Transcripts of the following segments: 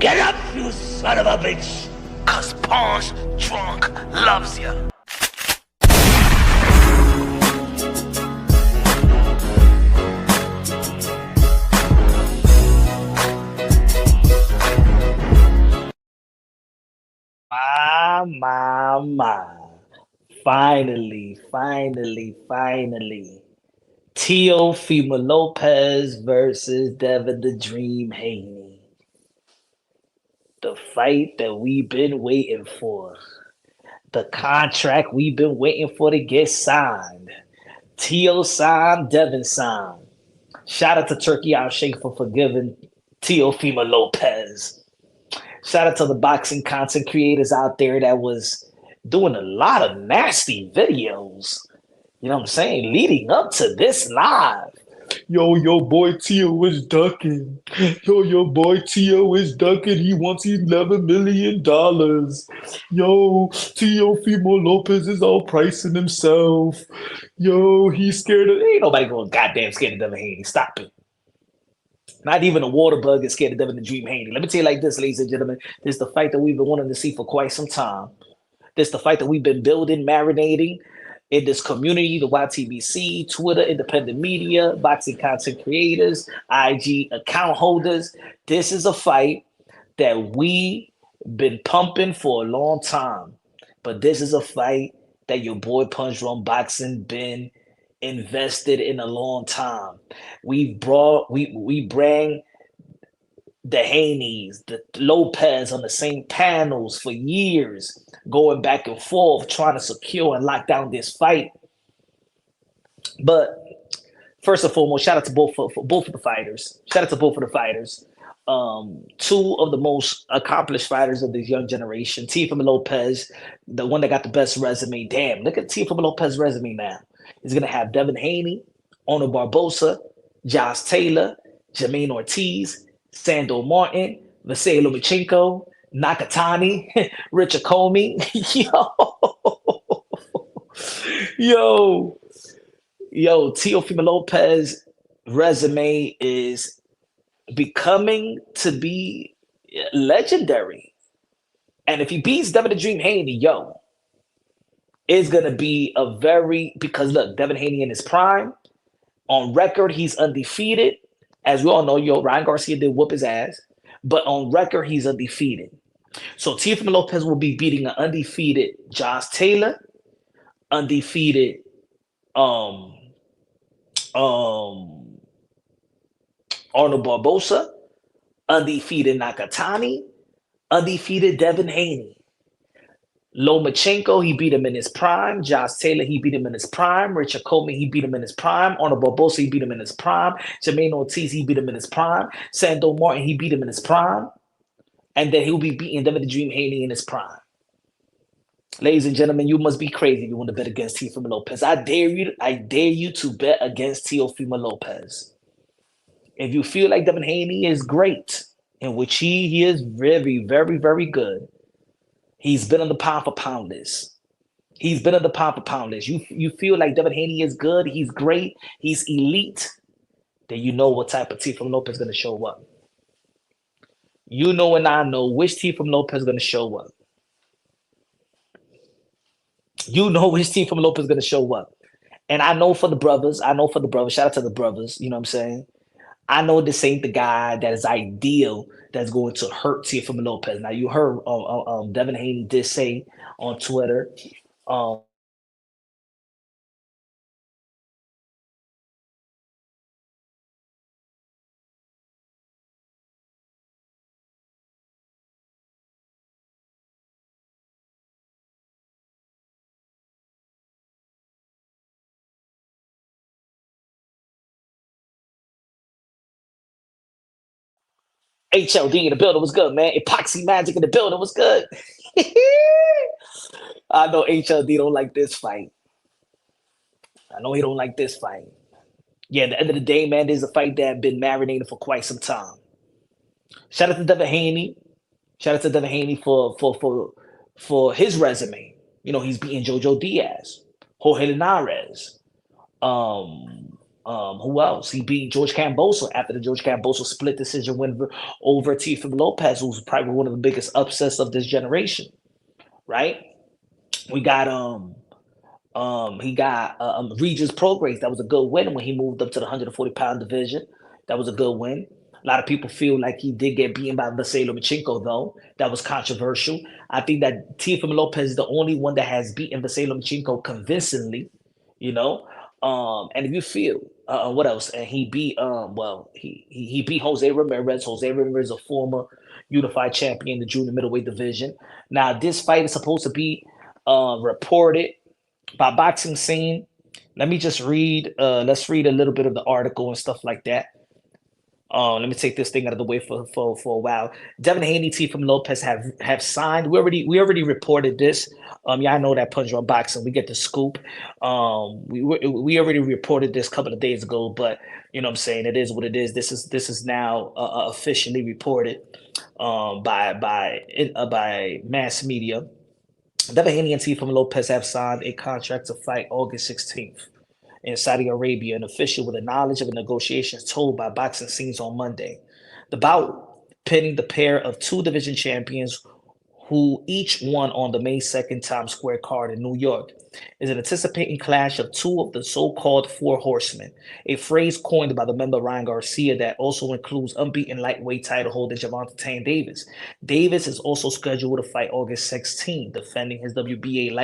Get up, you son of a bitch! Cause Punch Drunk loves ya. My. Finally. Teofimo Lopez versus Devin the Dream Haney. The fight that we've been waiting for. The contract we've been waiting for to get signed. Teo signed, Devin signed. Shout out to Turki Alalshikh for forgiving Teofimo Lopez. Shout out to the boxing content creators out there that was doing a lot of nasty videos. You know what I'm saying? Leading up to this live. Yo, your boy Teo is ducking. Your boy Teo is ducking. He wants $11 million. Yo, Teofimo Lopez is all pricing himself. Yo, he's scared of. Ain't nobody going goddamn scared of Devin Haney. Stop it. Not even a water bug is scared of Devin the Dream Haney. Let me tell you like this, ladies and gentlemen. This is the fight that we've been wanting to see for quite some time. This is the fight that we've been building, marinating in this community, the YTBC, Twitter, independent media, boxing content creators, IG account holders. This is a fight that we been pumping for a long time. But this is a fight that your boy Punch Drunk Boxing been invested in a long time. We bring the Haneys, the Lopez on the same panels for years, going back and forth, trying to secure and lock down this fight. But first and foremost, shout out to both of the fighters. Shout out to both of the fighters. Two of the most accomplished fighters of this young generation. Teofimo Lopez, the one that got the best resume. Damn, look at Teofimo Lopez's resume now. He's gonna have Devin Haney, Ono Barbosa, Josh Taylor, Jermaine Ortiz, Sandor Martin, Vasily Lomachenko, Nakatani, Richard Comey. Yo, Teofimo Lopez resume is becoming to be legendary. And if he beats Devin the Dream Haney, it's going to be a very, because look, Devin Haney in his prime, on record, he's undefeated. As we all know, Ryan Garcia did whoop his ass, but on record, he's undefeated. So Teofimo Lopez will be beating an undefeated Josh Taylor, undefeated Arnold Barbosa, undefeated Nakatani, undefeated Devin Haney. Lomachenko, he beat him in his prime. Josh Taylor, he beat him in his prime. Richard Comey, he beat him in his prime. Arnold Barbosa, he beat him in his prime. Jermaine Ortiz, he beat him in his prime. Sandor Martin, he beat him in his prime. And then he'll be beating Devin the Dream Haney in his prime. Ladies and gentlemen, you must be crazy if you want to bet against Teofimo Lopez. I dare you to bet against Teofimo Lopez. If you feel like Devin Haney is great, in which he is very, very, very good, he's been on the pound for pound list. You feel like Devin Haney is good, he's great, he's elite, then you know what type of Teofimo Lopez is going to show up. You know and I know which Teofimo Lopez is going to show up. You know which Teofimo Lopez is going to show up. And I know for the brothers, shout out to the brothers, you know what I'm saying? I know this ain't the guy that is ideal that's going to hurt Teofimo Lopez. Now, you heard Devin Haney did say on Twitter, HLD in the building was good, man. Epoxy Magic in the building was good. I know HLD don't like this fight. I know he don't like this fight. Yeah, at the end of the day, man, there's a fight that been marinated for quite some time. Shout out to Devin Haney. Shout out to Devin Haney for his resume. You know, he's beating Jojo Diaz, Jorge Linares, Who else? He beat George Camboso after the George Camboso split decision win over Teofimo Lopez, who's probably one of the biggest upsets of this generation, right? We got he got Regis Prograis. That was a good win when he moved up to the 140-pound division. That was a good win. A lot of people feel like he did get beaten by Vasily Lomachenko, though. That was controversial. I think that Teofimo Lopez is the only one that has beaten Vasily Lomachenko convincingly, you know. And if you feel, what else? And he beat, he beat Jose Ramirez. Jose Ramirez, a former unified champion in the junior middleweight division. Now, this fight is supposed to be reported by Boxing Scene. Let me just read. Let's read a little bit of the article and stuff like that. Let me take this thing out of the way for a while. Devin Haney, T from Lopez have signed. We already reported this. Yeah, I know that Punch on Boxing. We get the scoop. We already reported this a couple of days ago, but you know what I'm saying, it is what it is. This is now officially reported by mass media. Devin Haney and Teofimo Lopez have signed a contract to fight August 16th in Saudi Arabia. An official with the knowledge of the negotiations told by Boxing Scenes on Monday. The bout, pitting the pair of two division champions who each won on the May 2nd Times Square card in New York, is an anticipating clash of two of the so-called Four Horsemen, a phrase coined by the member Ryan Garcia that also includes unbeaten lightweight title holder Gervonta Davis. Davis is also scheduled to fight August 16, defending his WBA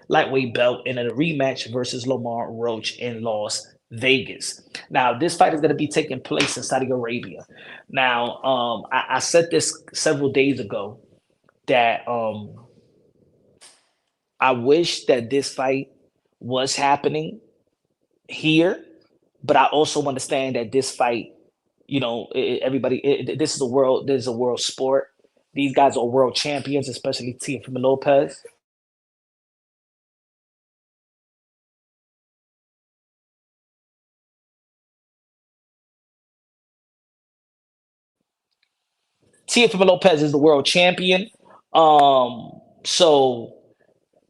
lightweight belt in a rematch versus Lamar Roach in Las Vegas. Now, this fight is going to be taking place in Saudi Arabia. Now, I said this several days ago that I wish that this fight was happening here, but I also understand that this fight, this is a world sport. These guys are world champions, especially Teofimo Lopez. Teofimo Lopez is the world champion. So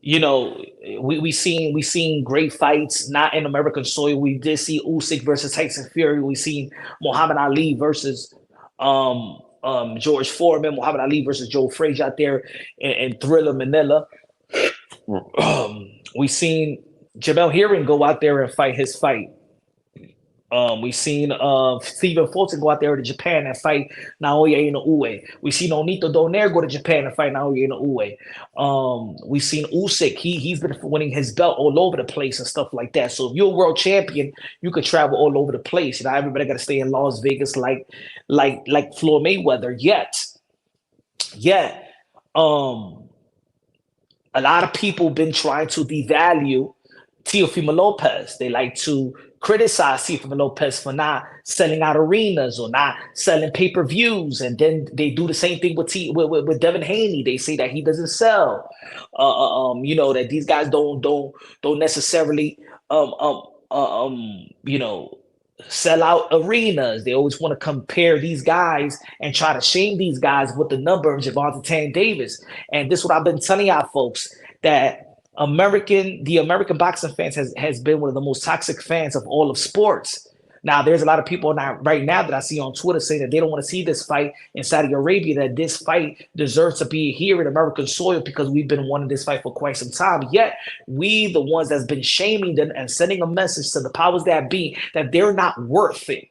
we seen great fights, not in American soil. We did see Usyk versus Tyson Fury. We seen Muhammad Ali versus George Foreman, Muhammad Ali versus Joe Frazier out there in Thriller Manila. We seen Jamel Herring go out there and fight his fight. We seen Stephen Fulton go out there to Japan and fight Naoya Inoue. We seen Onito Donaire go to Japan and fight Naoya Inoue. We seen Usyk. He's been winning his belt all over the place and stuff like that. So if you're a world champion, you could travel all over the place. Everybody got to stay in Las Vegas like Floyd Mayweather. Yet, a lot of people been trying to devalue Teofimo Lopez. They like to criticize Teofimo Lopez for not selling out arenas or not selling pay-per-views, and then they do the same thing with Devin Haney. They say that he doesn't sell. That these guys don't necessarily sell out arenas. They always want to compare these guys and try to shame these guys with the number of Gervonta Davis. And this is what I've been telling y'all folks, that the American boxing fans has been one of the most toxic fans of all of sports. Now, there's a lot of people right now that I see on Twitter saying that they don't want to see this fight in Saudi Arabia, that this fight deserves to be here in American soil because we've been wanting this fight for quite some time. Yet, we, the ones that's been shaming them and sending a message to the powers that be, that they're not worth it.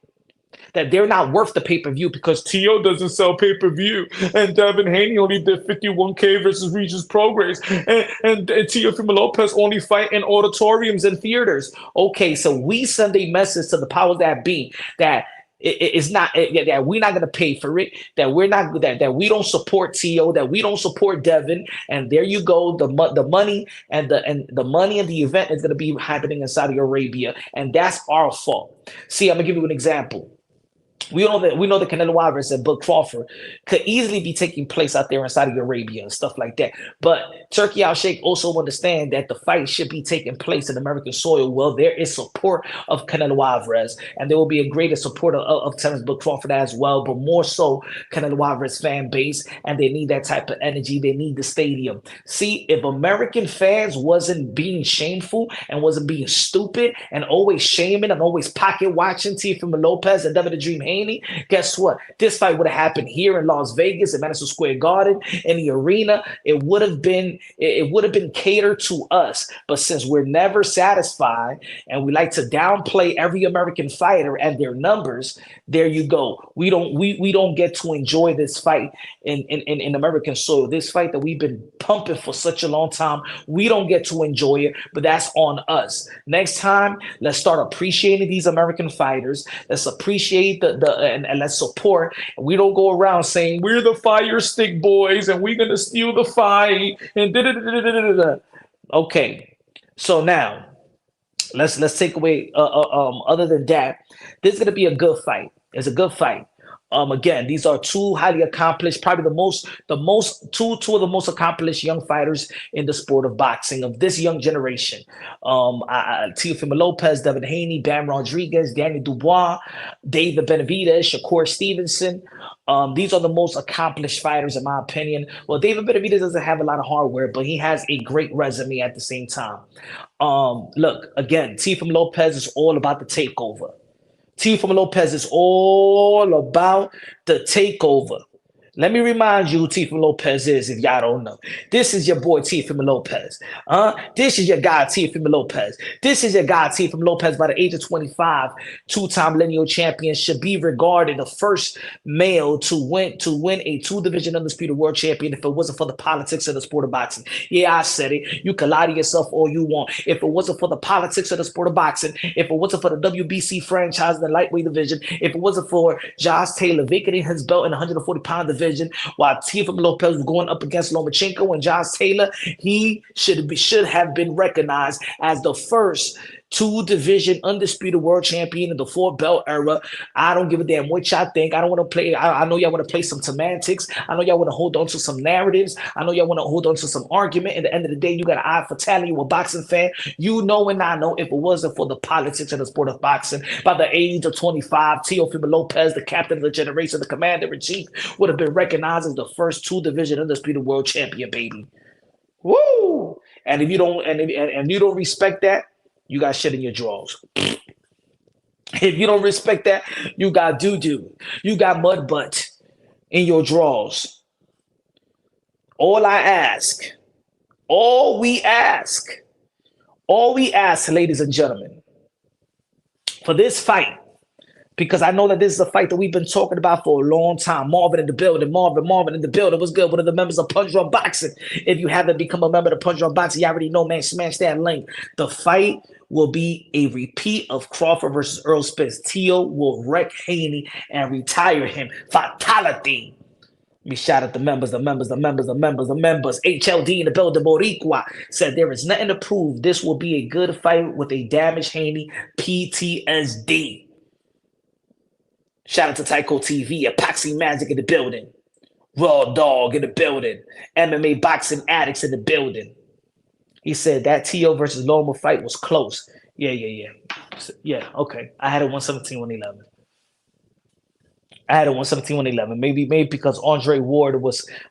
That they're not worth the pay-per-view because T.O. doesn't sell pay-per-view, and Devin Haney only did 51K versus Regis Progress, and Teofimo Lopez only fight in auditoriums and theaters. Okay, so we send a message to the powers that be that it's not that we're not going to pay for it, that we're not that we don't support T.O., that we don't support Devin, and there you go. The money and the money and the event is going to be happening in Saudi Arabia, and that's our fault. See, I'm gonna give you an example. we know that Canelo Alvarez and Bud Crawford could easily be taking place out there in Saudi Arabia and stuff like that. But Turki Al-Sheikh also understand that the fight should be taking place in American soil. Well, there is support of Canelo Alvarez, and there will be a greater support of Terence Bud Crawford as well, but more so Canelo Alvarez fan base, and they need that type of energy. They need the stadium. See, if American fans wasn't being shameful and wasn't being stupid and always shaming and always pocket watching Teofimo Lopez and Devin the Dream Haney, guess what? This fight would have happened here in Las Vegas, at Madison Square Garden, in the arena. It would have been catered to us. But since we're never satisfied and we like to downplay every American fighter and their numbers, there you go. We don't get to enjoy this fight in American soil. This fight that we've been pumping for such a long time, we don't get to enjoy it, but that's on us. Next time, let's start appreciating these American fighters. Let's appreciate and let's support. We don't go around saying we're the fire stick boys and we're gonna steal the fight and da da da da da da. Okay, so now let's take away. Other than that, this is gonna be a good fight. It's a good fight. Again, these are two highly accomplished, probably two of the most accomplished young fighters in the sport of boxing of this young generation. Teofimo Lopez, Devin Haney, Bam Rodriguez, Daniel Dubois, David Benavidez, Shakur Stevenson. These are the most accomplished fighters, in my opinion. Well, David Benavidez doesn't have a lot of hardware, but he has a great resume at the same time. Look, again, Teofimo Lopez is all about the takeover. Teofimo Lopez is all about the takeover. Let me remind you who Teofimo Lopez is if y'all don't know. This is your boy Teofimo Lopez. This is your guy Teofimo Lopez. This is your guy Teofimo Lopez. By the age of 25, two-time lineal champion, should be regarded the first male to win a two-division undisputed world champion if it wasn't for the politics of the sport of boxing. Yeah, I said it. You can lie to yourself all you want. If it wasn't for the politics of the sport of boxing, if it wasn't for the WBC franchise in the lightweight division, if it wasn't for Josh Taylor vacating his belt in the 140-pound division, while Teofimo Lopez was going up against Lomachenko and Josh Taylor, he should have been recognized as the first two-division undisputed world champion in the four-belt era. I don't give a damn what y'all think. I don't want to play. I know y'all want to play some semantics. I know y'all want to hold on to some narratives. I know y'all want to hold on to some argument. At the end of the day, you got an eye for talent. You're a boxing fan. You know and I know if it wasn't for the politics of the sport of boxing, by the age of 25, Teofimo Lopez, the captain of the generation, the commander-in-chief, would have been recognized as the first two-division undisputed world champion, baby. Woo! And if you don't, and you don't respect that, you got shit in your drawers. If you don't respect that, you got doo-doo. You got mud butt in your drawers. All I ask, all we ask, ladies and gentlemen, for this fight, because I know that this is a fight that we've been talking about for a long time. Marvin in the building. Marvin in the building. What's good? One of the members of Punch Drunk Boxing. If you haven't become a member of Punch Drunk Boxing, you already know, man. Smash that link. The fight will be a repeat of Crawford versus Earl Spence. Teo will wreck Haney and retire him. Fatality. Let me shout out the members. HLD in the building, Boricua said there is nothing to prove. This will be a good fight with a damaged Haney PTSD. Shout out to Tyco TV, Epoxy Magic in the building, Raw Dog in the building, MMA Boxing Addicts in the building. He said that Teo versus Loma fight was close. Yeah. Okay. I had it 117-111. Maybe because Andre Ward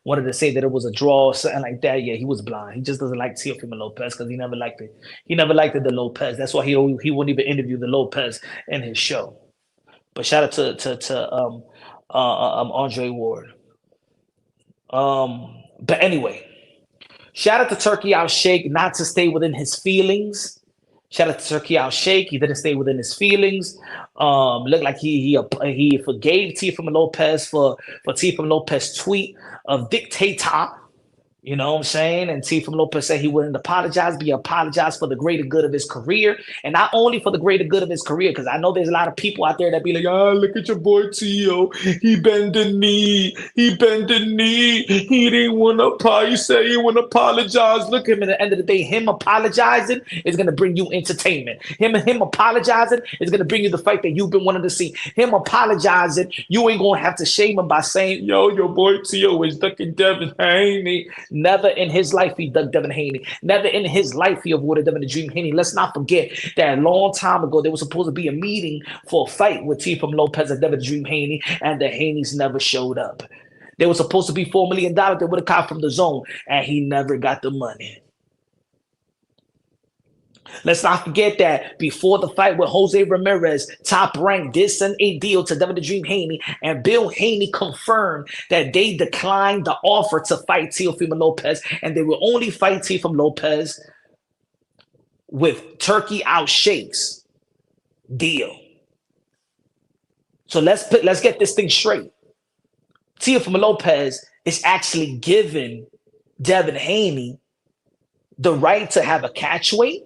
wanted to say that it was a draw or something like that. Yeah, he was blind. He just doesn't like Teofimo Lopez because he never liked it. He never liked the Lopez. That's why he wouldn't even interview the Lopez in his show. But shout out to Andre Ward. But anyway, shout out to Turki Al-Sheikh not to stay within his feelings. Shout out to Turki Al-Sheikh. He didn't stay within his feelings. Looked like he forgave Teofimo Lopez for Teofimo Lopez tweet of dictator. You know what I'm saying? And Teofimo Lopez said he wouldn't apologize, but he apologized for the greater good of his career. And not only for the greater good of his career, because I know there's a lot of people out there that be like, oh, look at your boy Tio. He bend the knee. He bend the knee. He didn't want to apologize. He said he wouldn't apologize. Look at him. At the end of the day, him apologizing is going to bring you entertainment. Him apologizing is going to bring you the fight that you've been wanting to see. Him apologizing, you ain't going to have to shame him by saying, yo, your boy Tio is ducking Devin Haney. Never in his life he dug Devin Haney. Never in his life he avoided Devin the Dream Haney. Let's not forget that a long time ago there was supposed to be a meeting for a fight with Teofimo Lopez and Devin the Dream Haney, and the Haneys never showed up. There was supposed to be $4 million that would have caught from the zone, and he never got the money. Let's not forget that before the fight with Jose Ramirez, Top Rank did send a deal to Devin the Dream Haney, and Bill Haney confirmed that they declined the offer to fight Teofimo Lopez, and they will only fight Teofimo Lopez with Turki Alalshikh's deal. So let's get this thing straight. Teofimo Lopez is actually giving Devin Haney the right to have a catch weight.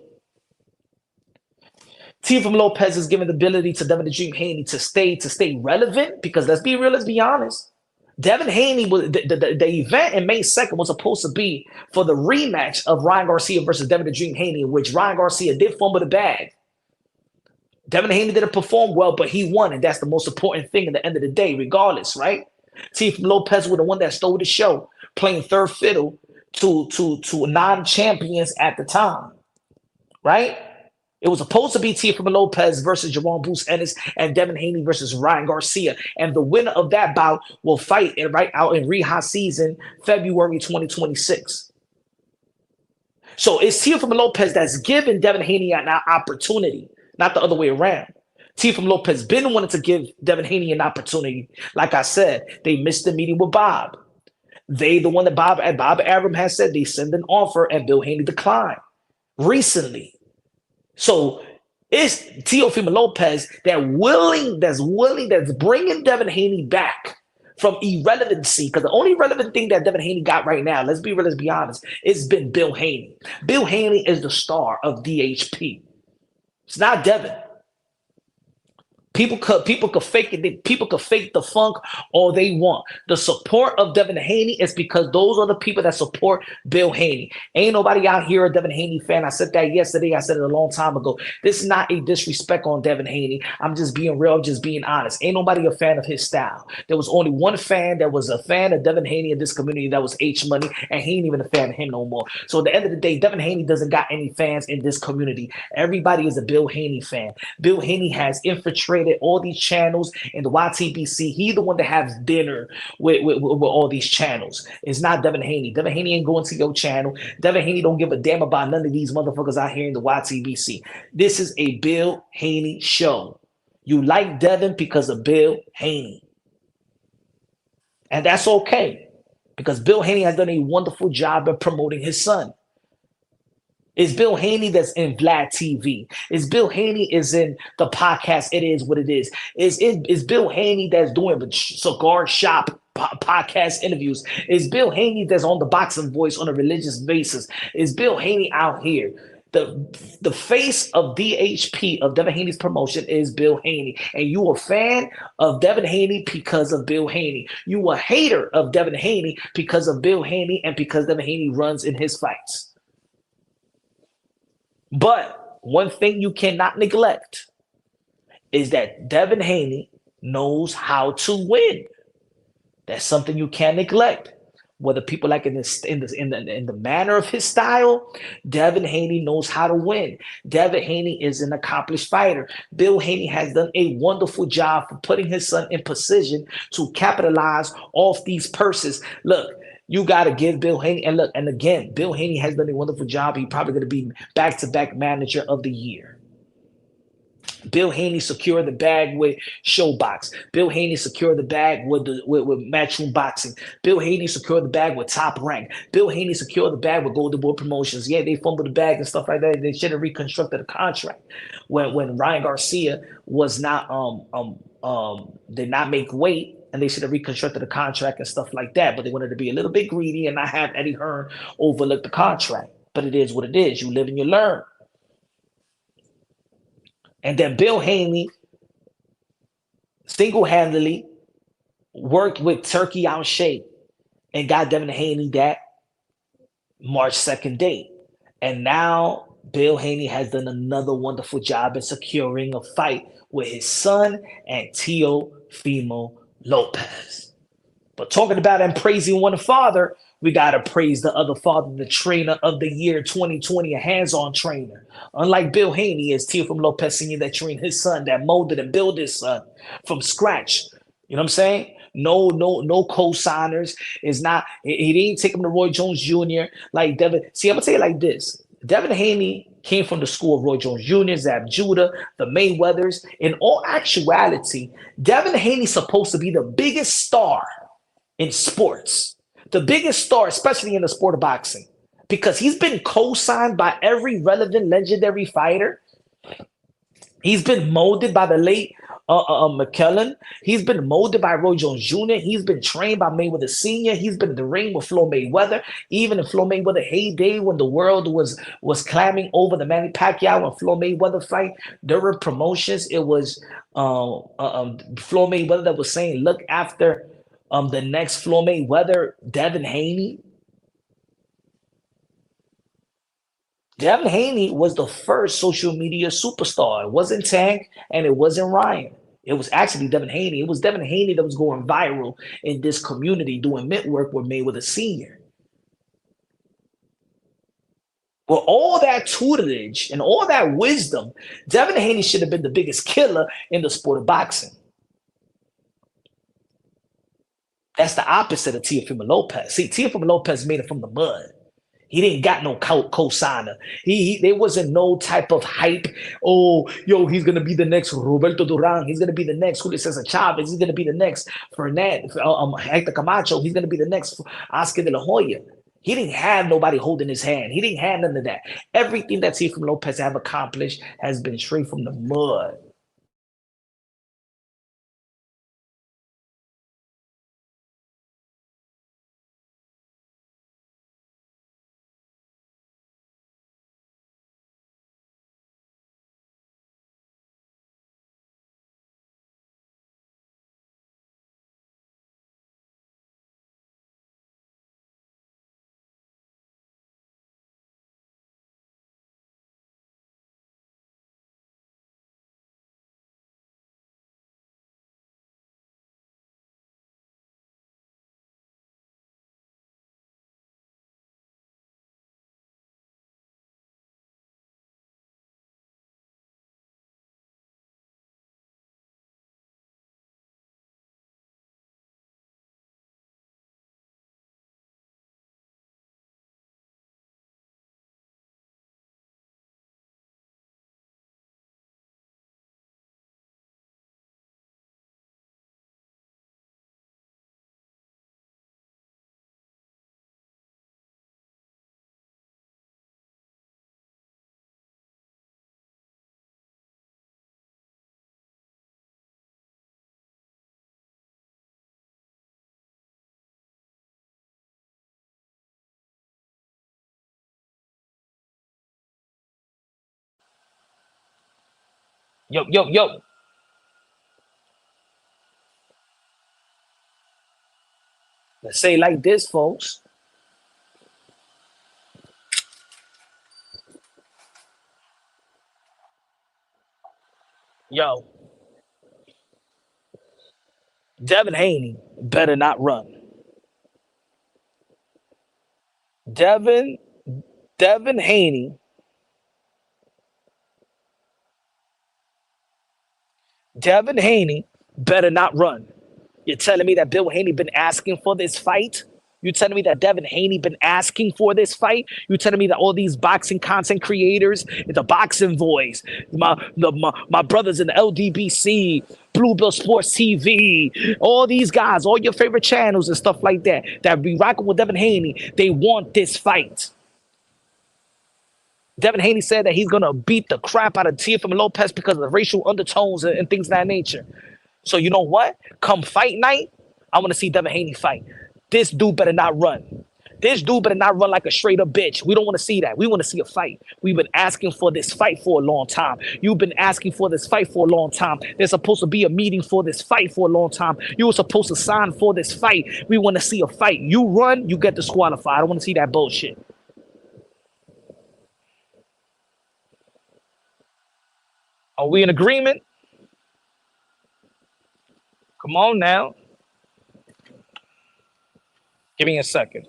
Teofimo Lopez is given the ability to Devin the Dream Haney to stay relevant, because let's be real, let's be honest. Devin Haney was the event in May 2nd was supposed to be for the rematch of Ryan Garcia versus Devin the Dream Haney, in which Ryan Garcia did fumble the bag. Devin Haney didn't perform well, but he won, and that's the most important thing at the end of the day, regardless, right? Teofimo Lopez was the one that stole the show, playing third fiddle to non-champions at the time, right? It was supposed to be Teofimo Lopez versus Jerome Bruce Ennis and Devin Haney versus Ryan Garcia. And the winner of that bout will fight right out in Reha season, February 2026. So it's Teofimo Lopez that's given Devin Haney an opportunity, not the other way around. Teofimo Lopez been wanting to give Devin Haney an opportunity. Like I said, they missed the meeting with Bob. They, the one that Bob Arum has said, they send an offer and Bill Haney declined recently. So it's Teofimo Lopez that's bringing Devin Haney back from irrelevancy. Because the only relevant thing that Devin Haney got right now, let's be real, let's be honest, it's been Bill Haney. Bill Haney is the star of DHP. It's not Devin. People could fake it. People could fake the funk all they want. The support of Devin Haney is because those are the people that support Bill Haney. Ain't nobody out here a Devin Haney fan. I said that yesterday. I said it a long time ago. This is not a disrespect on Devin Haney. I'm just being real. I'm just being honest. Ain't nobody a fan of his style. There was only one fan that was a fan of Devin Haney in this community. That was H Money, and he ain't even a fan of him no more. So at the end of the day, Devin Haney doesn't got any fans in this community. Everybody is a Bill Haney fan. Bill Haney has infiltrated all these channels in the YTBC. He the one that has dinner with all these channels. It's not Devin Haney. Devin Haney ain't going to your channel. Devin Haney don't give a damn about none of these motherfuckers out here in the YTBC. This is a Bill Haney show. You like Devin because of Bill Haney. And that's okay, because Bill Haney has done a wonderful job of promoting his son. It's Bill Haney that's in Vlad TV. It's Bill Haney is in the podcast. It is what it is. It's Bill Haney that's doing the cigar shop podcast interviews. It's Bill Haney that's on the Boxing Voice on a religious basis. It's Bill Haney out here. The face of DHP, of Devin Haney's promotion, is Bill Haney. And you a fan of Devin Haney because of Bill Haney. You a hater of Devin Haney because of Bill Haney and because Devin Haney runs in his fights. But one thing you cannot neglect is that Devin Haney knows how to win. That's something you can't neglect. Whether people like in the manner of his style, Devin Haney knows how to win. Devin Haney is an accomplished fighter. Bill Haney has done a wonderful job for putting his son in position to capitalize off these purses. Look, you got to give Bill Haney, and look, and again, Bill Haney has done a wonderful job. He's probably going to be back-to-back manager of the year. Bill Haney secured the bag with Showbox. Bill Haney secured the bag with Matchroom Boxing. Bill Haney secured the bag with Top Rank. Bill Haney secured the bag with Golden Boy Promotions. Yeah, they fumbled the bag and stuff like that. They should have reconstructed a contract. When Ryan Garcia was not did not make weight, and they should have reconstructed the contract and stuff like that. But they wanted to be a little bit greedy and not have Eddie Hearn overlook the contract. But it is what it is. You live and you learn. And then Bill Haney single-handedly worked with Turki Alalshikh and got Devin Haney that March 2nd date. And now Bill Haney has done another wonderful job in securing a fight with his son and Teofimo Lopez. But talking about and praising one father, we got to praise the other father, the trainer of the year 2020, a hands-on trainer. Unlike Bill Haney, is Teofimo Lopez Sr. that trained his son, that molded and built his son from scratch. You know what I'm saying? No co-signers. Is not he didn't take him to Roy Jones Jr. like Devin. See, I'm gonna tell you like this. Devin Haney came from the school of Roy Jones Jr., Zab Judah, the Mayweathers. In all actuality, Devin Haney's supposed to be the biggest star in sports, the biggest star, especially in the sport of boxing, because he's been co-signed by every relevant legendary fighter. He's been molded by the late McKellen. He's been molded by Roy Jones Jr. He's been trained by Mayweather Sr. He's been in the ring with Floyd Mayweather. Even in Floyd Mayweather heyday, when the world was clamming over the Manny Pacquiao and Floyd Mayweather fight, there were promotions. It was Floyd Mayweather that was saying, look after the next Floyd Mayweather, Devin Haney. Devin Haney was the first social media superstar. It wasn't Tank and it wasn't Ryan. It was actually Devin Haney. It was Devin Haney that was going viral in this community doing mitt work with Mayweather Sr. With all that tutelage and all that wisdom, Devin Haney should have been the biggest killer in the sport of boxing. That's the opposite of Teofimo Lopez. See, Teofimo Lopez made it from the mud. He didn't got no co-signer. There wasn't no type of hype. Oh, yo, he's gonna be the next Roberto Duran. He's gonna be the next Julio Cesar Chavez. He's gonna be the next Hector Camacho. He's gonna be the next Oscar De La Hoya. He didn't have nobody holding his hand. He didn't have none of that. Everything that Teofimo Lopez have accomplished has been straight from the mud. Yo, yo, yo. Let's say like this, folks. Yo, Devin Haney better not run. Devin Devin Haney, Devin Haney better not run. You're telling me that Bill Haney been asking for this fight? You telling me that Devin Haney been asking for this fight? You telling me that all these boxing content creators, the boxing voice, my brothers in the LDBC, Bluebill Sports TV, all these guys, all your favorite channels and stuff like that, that be rocking with Devin Haney, they want this fight. Devin Haney said that he's gonna beat the crap out of Teofimo Lopez because of the racial undertones and things of that nature. So you know what? Come fight night, I want to see Devin Haney fight. This dude better not run. This dude better not run like a straight up bitch. We don't want to see that. We want to see a fight. We've been asking for this fight for a long time. You've been asking for this fight for a long time. There's supposed to be a meeting for this fight for a long time. You were supposed to sign for this fight. We want to see a fight. You run, you get disqualified. I don't want to see that bullshit. Are we in agreement? Come on now. Give me a second.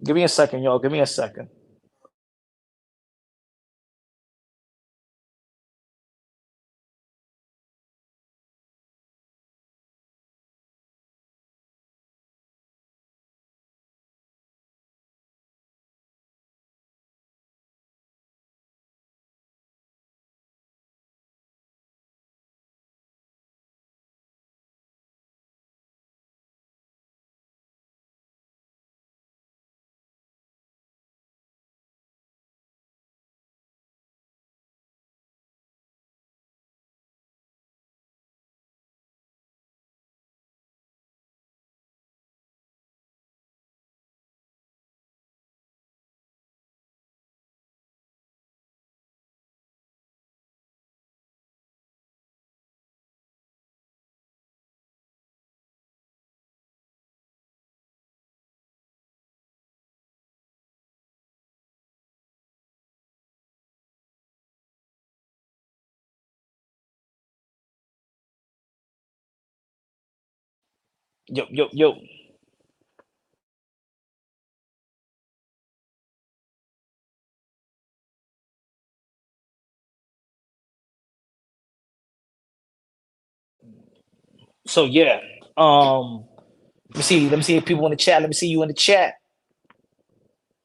Give me a second, y'all. Give me a second. Yo, yo, yo. So yeah. Let me see. Let me see if people in the chat. Let me see you in the chat.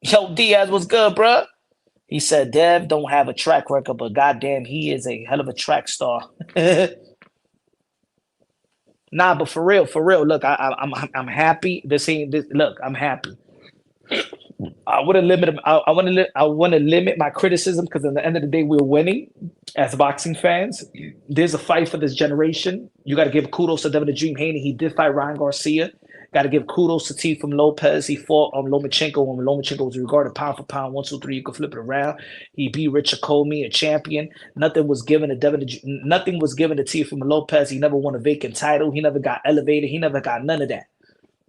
Yo, Diaz, what's good, bro? He said Dev don't have a track record, but goddamn, he is a hell of a track star. Nah, but for real. Look, I'm happy. This ain't this. Look, I'm happy. I would have limited. I want to limit my criticism because at the end of the day, we're winning as boxing fans. There's a fight for this generation. You got to give kudos to Devin the Dream Haney. He did fight Ryan Garcia. Got to give kudos to Teofimo Lopez. He fought Lomachenko when Lomachenko was regarded pound for pound, 1, 2, 3. You could flip it around. He beat Richard Comey, a champion. Nothing was given to Nothing was given to Teofimo Lopez. He never won a vacant title. He never got elevated. He never got none of that.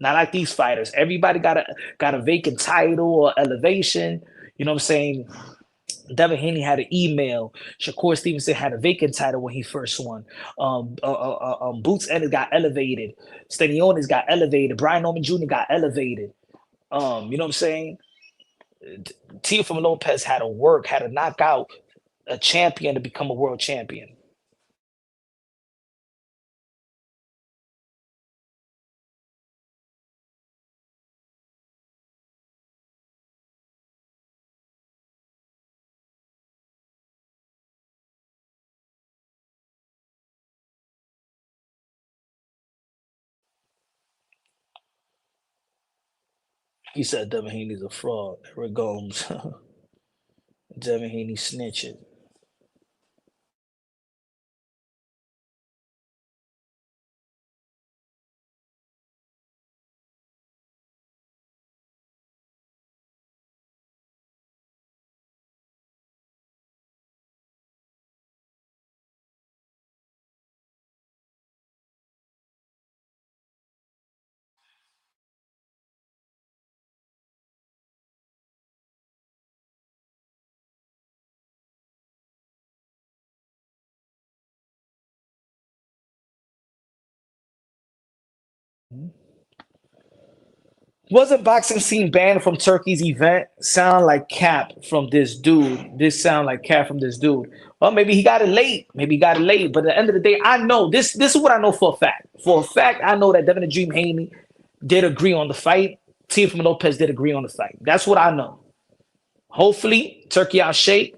Not like these fighters. Everybody got a vacant title or elevation. You know what I'm saying? Devin Haney had an email. Shakur Stevenson had a vacant title when he first won. Boots Ennis got elevated. Stanionis got elevated. Brian Norman Jr. got elevated. You know what I'm saying? Teofimo Lopez had to work, had to knock out. a champion to become a world champion. He said Devin Haney's a fraud. There it goes. Devin Haney snitching. Wasn't boxing scene banned from Turkey's event? Sound like cap from this dude. This sound like cap from this dude. Well, maybe he got it late. Maybe he got it late. But at the end of the day, I know this. This is what I know for a fact. For a fact, I know that Devin the Dream Haney did agree on the fight. Teofimo Lopez did agree on the fight. That's what I know. Hopefully, Turkey Al-Sheikh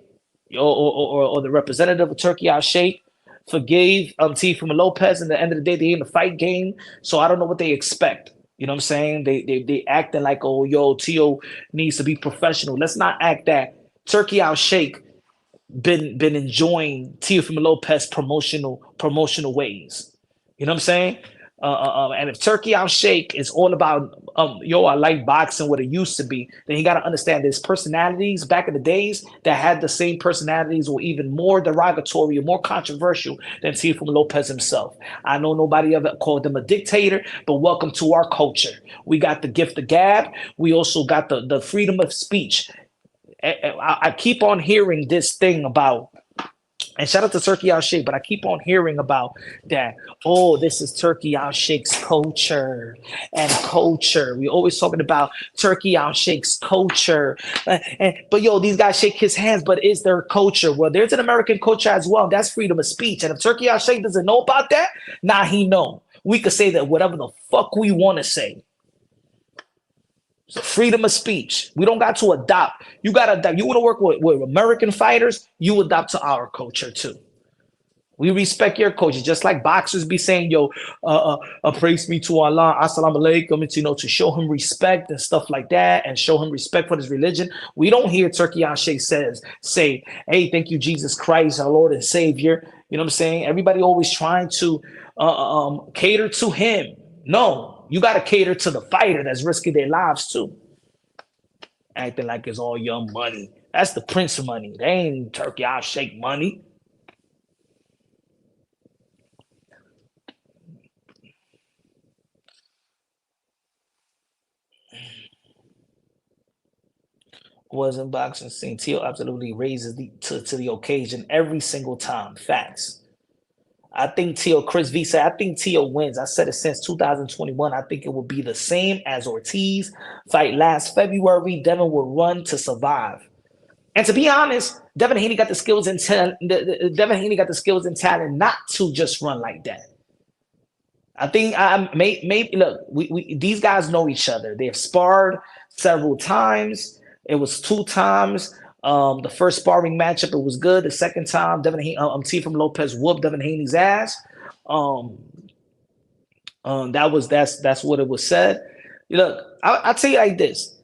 or the representative of Turkey Al-Sheikh forgave Teofimo Lopez. And at the end of the day, they in the fight game. So I don't know what they expect. You know what I'm saying? They acting like, oh, yo, Tio needs to be professional. Let's not act that Turkey Al-Sheikh been enjoying Teofimo Lopez promotional ways. You know what I'm saying? And if Turkey Al Sheikh is all about yo, I like boxing what it used to be, then you got to understand there's personalities back in the days that had the same personalities or even more derogatory or more controversial than Teofimo Lopez himself. I know nobody ever called him a dictator, but welcome to our culture. We got the gift of gab. We also got the freedom of speech. I keep on hearing this thing about, and shout out to Turkey Al Sheikh, but I keep on hearing about that. Oh, this is Turkey Al Sheikh's culture and culture. We always talking about Turkey Al Sheikh's culture. But yo, these guys shake his hands, but is their culture? Well, there's an American culture as well. That's freedom of speech. And if Turkey Al Sheikh doesn't know about that, nah, he know. We could say that whatever the fuck we want to say. So freedom of speech. We don't got to adopt. You got to adopt. You want to work with American fighters, you adopt to our culture too. We respect your culture, just like boxers be saying, "Yo, praise me to Allah, assalamu alaikum," and, to show him respect and stuff like that, and show him respect for his religion. We don't hear Turkey Sheikh say, "Hey, thank you, Jesus Christ, our Lord and Savior." You know what I'm saying? Everybody always trying to cater to him. No, you got to cater to the fighter that's risking their lives too. Acting like it's all your money. That's the Prince money. They ain't Turkey Sheikh money. Wasn't boxing scene. Teal absolutely raises to the occasion every single time. Facts. I think Teal, Chris V said, I think Teal wins. I said it since 2021. I think it will be the same as Ortiz fight last February. Devin will run to survive. And to be honest, Devin Haney got the skills and talent. Devin Haney got the skills and talent not to just run like that. I think I maybe look. We these guys know each other. They've sparred several times. It was two times. The first sparring matchup, it was good. The second time, Devin Haney, T from Lopez whooped Devin Haney's ass. Um, that's what it was said. Look, I'll tell you like this.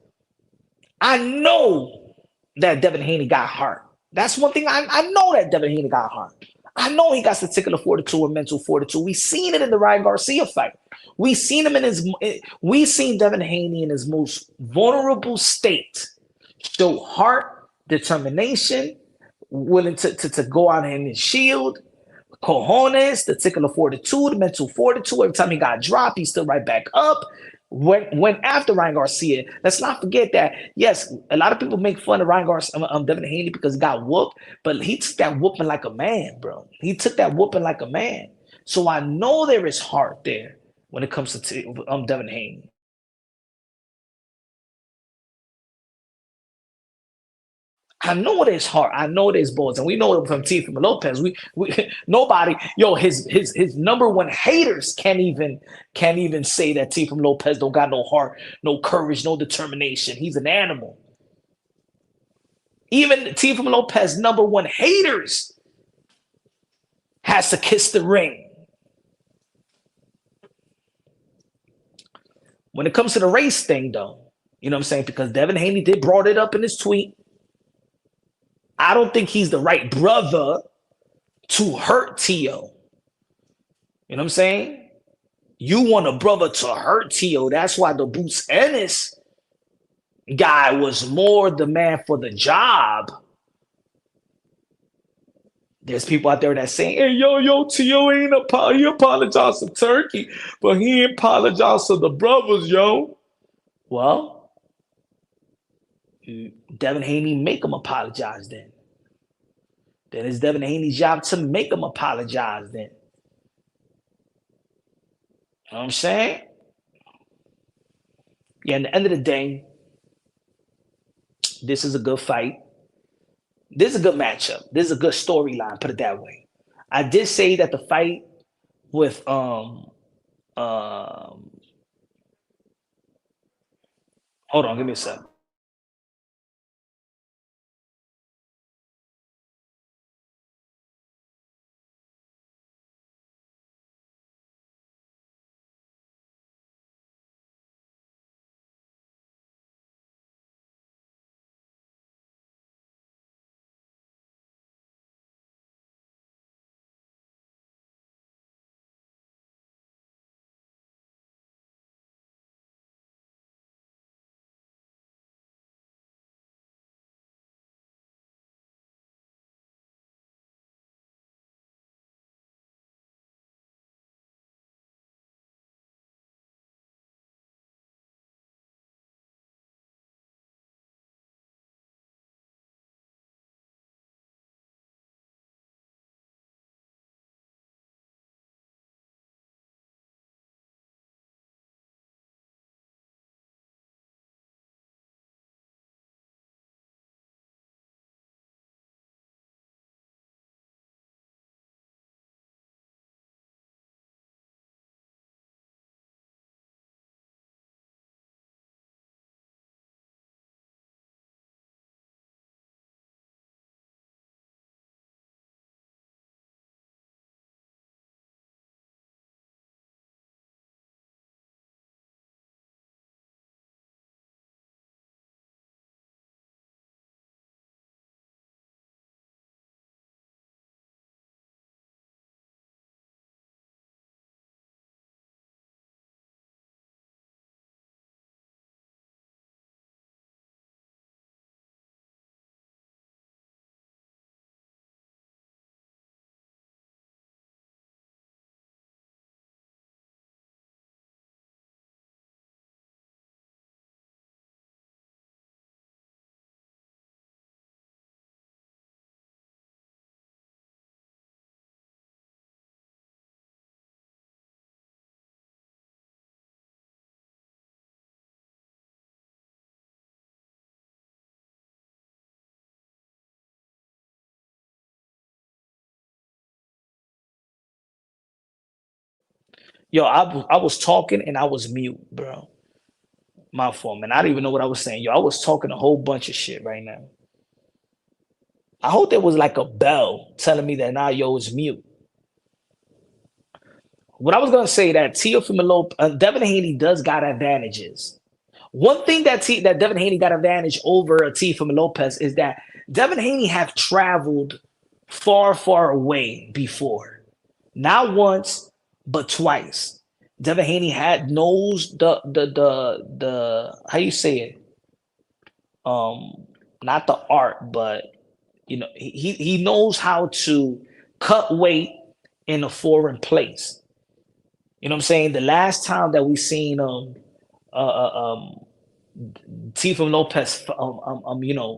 I know that Devin Haney got heart. That's one thing I know that Devin Haney got heart. I know he got particular fortitude or mental fortitude. We seen it in the Ryan Garcia fight. We seen him in his. We seen Devin Haney in his most vulnerable state show heart, determination, willing to go out in his shield, cojones, the particular fortitude, mental fortitude. Every time he got dropped, he stood right back up. Went after Ryan Garcia. Let's not forget that. Yes, a lot of people make fun of Ryan Garcia, Devin Haney because he got whooped, but he took that whooping like a man, bro. He took that whooping like a man. So I know there is heart there when it comes to Devin Haney. I know it is hard. I know it is balls, and we know it from Teofimo Lopez. We nobody, yo, his number one haters can't even say that Teofimo Lopez don't got no heart, no courage, no determination. He's an animal. Even Teofimo Lopez number one haters has to kiss the ring. When it comes to the race thing, though, you know what I'm saying? Because Devin Haney did brought it up in his tweet. I don't think he's the right brother to hurt Tio. You know what I'm saying? You want a brother to hurt Tio. That's why the Boots Ennis guy was more the man for the job. There's people out there that saying, hey, yo, Tio ain't he apologized to Turkey, but he ain't apologized to the brothers, yo. Well, Devin Haney make him apologize then. Then it's Devin Haney's job to make him apologize then. You know what I'm saying? Yeah, at the end of the day, this is a good fight. This is a good matchup. This is a good storyline, put it that way. I did say that the fight with hold on, give me a sec. Yo, I was talking and I was mute, bro. My fault, man. I didn't even know what I was saying. Yo, I was talking a whole bunch of shit right now. I hope there was like a bell telling me that now yo is mute. What I was gonna say that Teofimo Devin Haney does got advantages. One thing that Devin Haney got advantage over Teofimo Lopez is that Devin Haney have traveled far, far away before, not once but twice. Devin Haney had knows the how you say it, um, not the art, but he knows how to cut weight in a foreign place. You know what I'm saying? The last time that we seen uh, uh, um Teofimo Lopez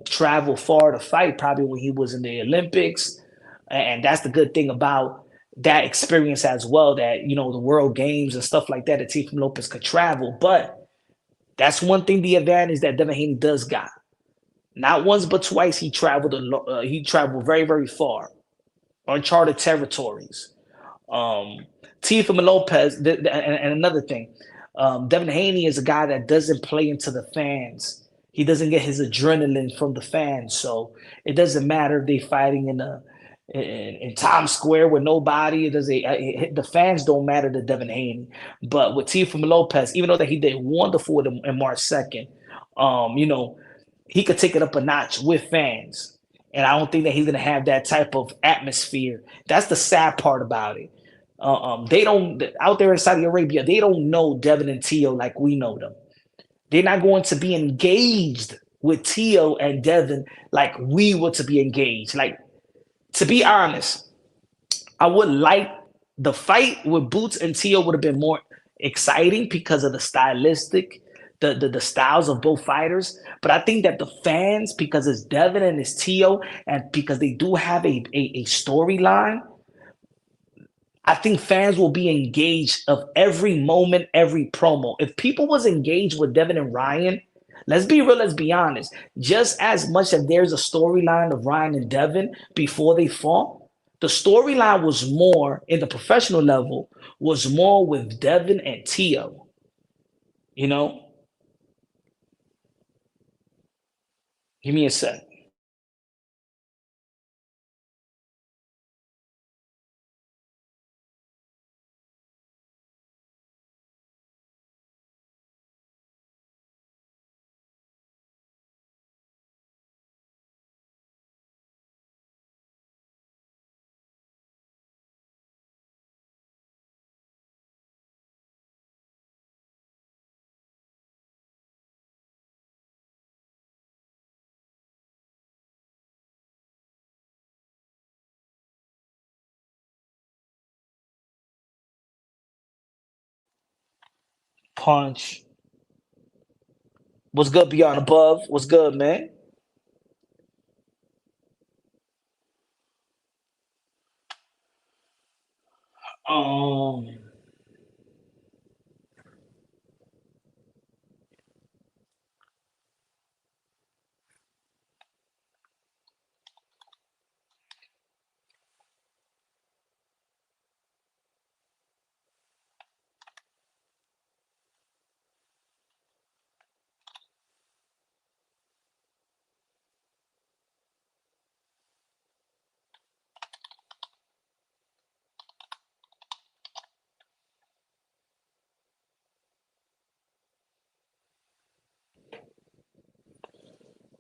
travel far to fight probably when he was in the Olympics, and that's the good thing about that experience as well. That the World Games and stuff like that. That Teofimo Lopez could travel, but that's one thing the advantage that Devin Haney does got. Not once but twice he traveled very very far, uncharted territories. Um, Teofimo Lopez, and another thing, Devin Haney is a guy that doesn't play into the fans. He doesn't get his adrenaline from the fans, so it doesn't matter if they fighting in Times Square with nobody. It doesn't. The fans don't matter to Devin Haney. But with Teofimo Lopez, even though that he did wonderful in March 2nd, you know, he could take it up a notch with fans. And I don't think that he's going to have that type of atmosphere. That's the sad part about it. They don't out there in Saudi Arabia. They don't know Devin and Tio like we know them. They're not going to be engaged with Tio and Devin like we were to be engaged. Like, to be honest, I would like the fight with Boots and Tio would have been more exciting because of the stylistic, the styles of both fighters. But I think that the fans, because it's Devin and it's Tio, and because they do have a storyline, I think fans will be engaged of every moment, every promo. If people was engaged with Devin and Ryan, let's be real, let's be honest. Just as much as there's a storyline of Ryan and Devin before they fought, the storyline was more in the professional level, was more with Devin and Tio. You know, give me a sec. Punch. What's good beyond above? What's good, man? Um,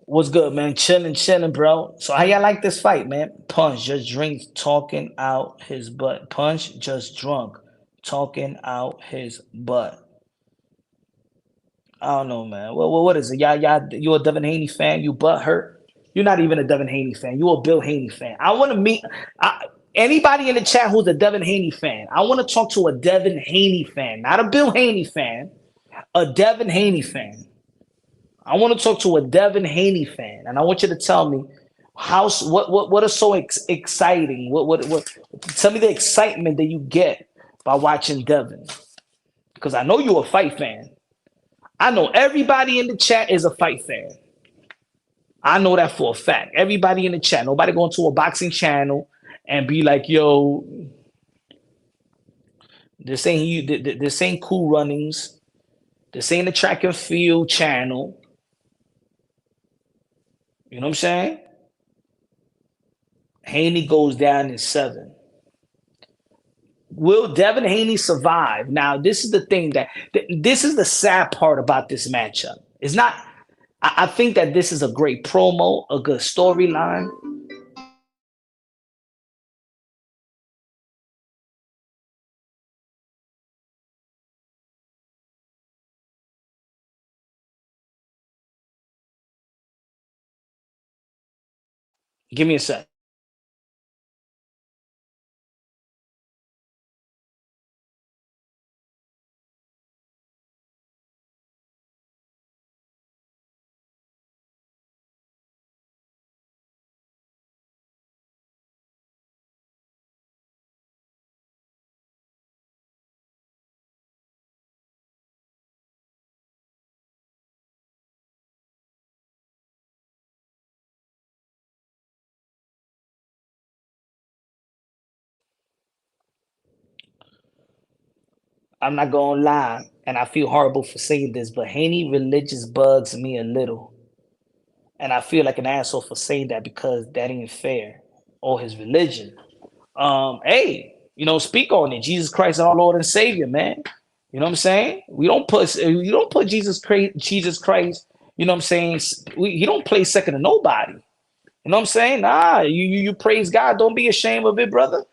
What's good, man? Chilling, chilling, bro. So how y'all like this fight, man? Punch just drinks talking out his butt. Punch just drunk talking out his butt. I don't know, man. What is it? You a Devin Haney fan? You butt hurt? You're not even a Devin Haney fan. You a Bill Haney fan. I want to meet anybody in the chat who's a Devin Haney fan. I want to talk to a Devin Haney fan, not a Bill Haney fan. A Devin Haney fan. I want to talk to a Devin Haney fan, and I want you to tell me what is so exciting. What? Tell me the excitement that you get by watching Devin, because I know you're a fight fan. I know everybody in the chat is a fight fan. I know that for a fact. Everybody in the chat, nobody going to a boxing channel and be like, "Yo, this ain't Cool Runnings. This ain't the track and field channel." You know what I'm saying? Haney goes down in 7. Will Devin Haney survive? Now, this is the thing this is the sad part about this matchup. It's not. I think that this is a great promo, a good storyline. Give me a sec. I'm not gonna lie, and I feel horrible for saying this, but Haney religious bugs me a little. And I feel like an asshole for saying that because that ain't fair. Or his religion. Hey, speak on it. Jesus Christ, our Lord and Savior, man. You know what I'm saying? We don't put Jesus Christ. You know what I'm saying? He don't play second to nobody. You know what I'm saying? Nah, you praise God. Don't be ashamed of it, brother.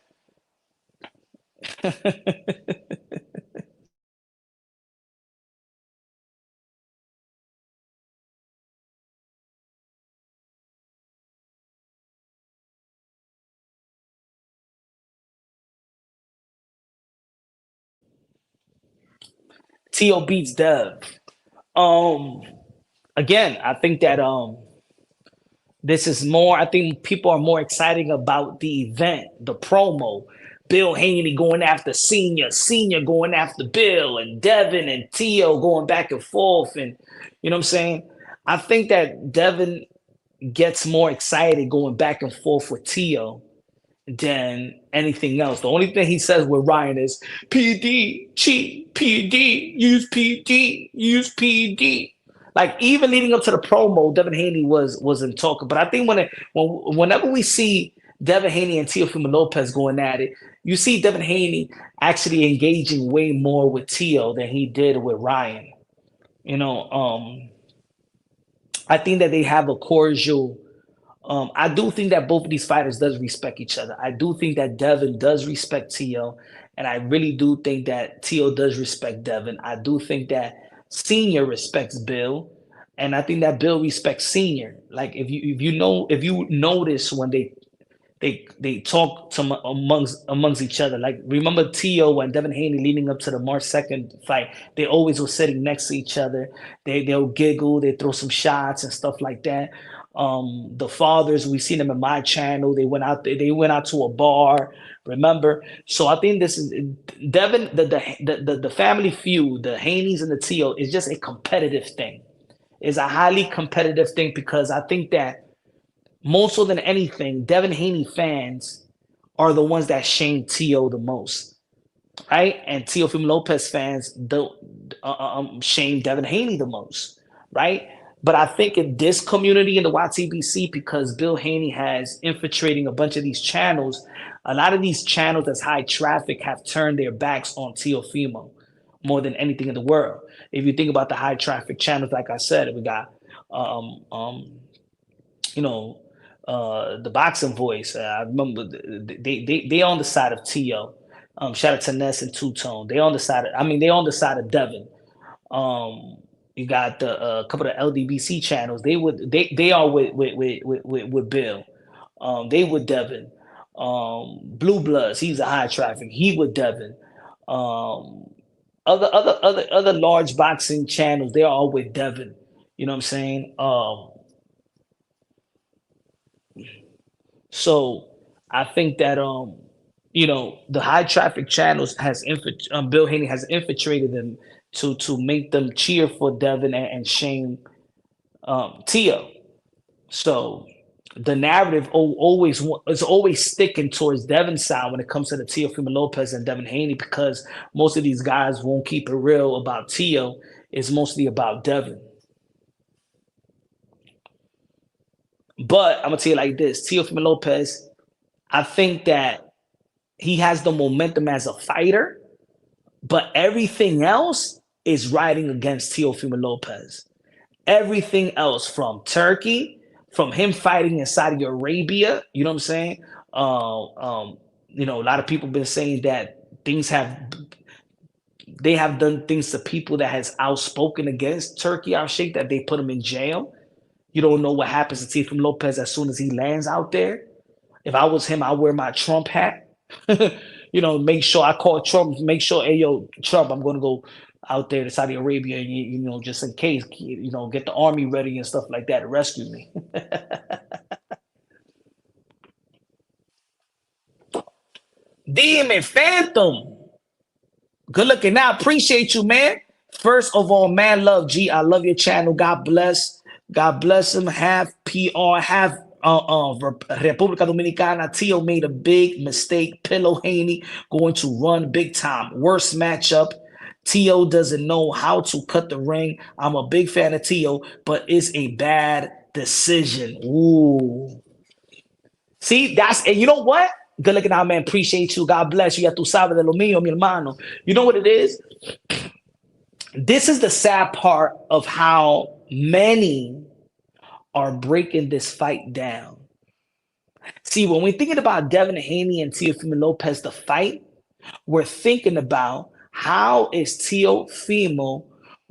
T.O. beats Dev. Um, Again, I think that this is more. I think people are more excited about the event, the promo. Bill Haney going after Senior going after Bill, and Devin and Tio going back and forth, and you know what I'm saying. I think that Devin gets more excited going back and forth with Tio than anything else. The only thing he says with Ryan is PD, cheat, PD, use PD, use PD. Like even leading up to the promo, Devin Haney wasn't talking. But I think whenever we see Devin Haney and Teofimo Lopez going at it, you see Devin Haney actually engaging way more with Tio than he did with Ryan. You know, I think that they have a cordial I do think that both of these fighters does respect each other. I do think that Devin does respect Tio, and I really do think that Tio does respect Devin. I do think that Senior respects Bill, and I think that Bill respects Senior. Like if you notice when they talk to amongst each other. Like remember Tio and Devin Haney leading up to the March 2nd fight, they always were sitting next to each other. They'll giggle, they throw some shots and stuff like that. The fathers, we seen them in my channel. They went out to a bar. Remember? So I think this is Devin, the family feud, the Haneys and the Tio is just a competitive thing. It's a highly competitive thing because I think that more so than anything, Devin Haney fans are the ones that shame Tio the most, right? And Teofimo Lopez fans don't shame Devin Haney the most, right? But I think in this community in the YTBC, because Bill Haney has infiltrating a bunch of these channels, a lot of these channels that's high traffic have turned their backs on Teofimo more than anything in the world. If you think about the high traffic channels, like I said, we got um, um, you know, the boxing voice. I remember they on the side of Tio. Shout out to Ness and Two Tone. They on the side. They on the side of Devin. Um, you got the couple of LDBC channels. They are with Bill. They with Devin. Blue Bloods. He's a high traffic. He with Devin. Um, other large boxing channels. They're all with Devin. You know what I'm saying? So I think that the high traffic channels Bill Haney has infiltrated them to make them cheer for Devin and shame Tio. So the narrative is always sticking towards Devin's side when it comes to the Teofimo Lopez and Devin Haney because most of these guys won't keep it real about Tio. It's mostly about Devin. But I'm gonna tell you like this: Teofimo Lopez, I think that he has the momentum as a fighter, but everything else is riding against Teofimo Lopez. Everything else from Turkey, from him fighting in Saudi Arabia, you know what I'm saying? A lot of people been saying that they have done things to people that has outspoken against Turkey Alalshikh that they put him in jail. You don't know what happens to Teofimo Lopez as soon as he lands out there. If I was him, I'd wear my Trump hat. Make sure I call Trump, make sure, hey, yo, Trump, I'm going to go out there to Saudi Arabia, and, just in case, get the army ready and stuff like that to rescue me. Demon Phantom. Good looking out. Appreciate you, man. First of all, man, love G. I love your channel. God bless. God bless him. Have PR. Have República Dominicana. Tio made a big mistake. Pillow Haney going to run big time. Worst matchup. Tio doesn't know how to cut the ring. I'm a big fan of Tio, but it's a bad decision. Ooh. See, and you know what? Good looking out, man. Appreciate you. God bless you. Ya tú sabes de lo mío, mi hermano. You know what it is? This is the sad part of how many are breaking this fight down. See, when we're thinking about Devin Haney and Teofimo Lopez, the fight, we're thinking about how is Teofimo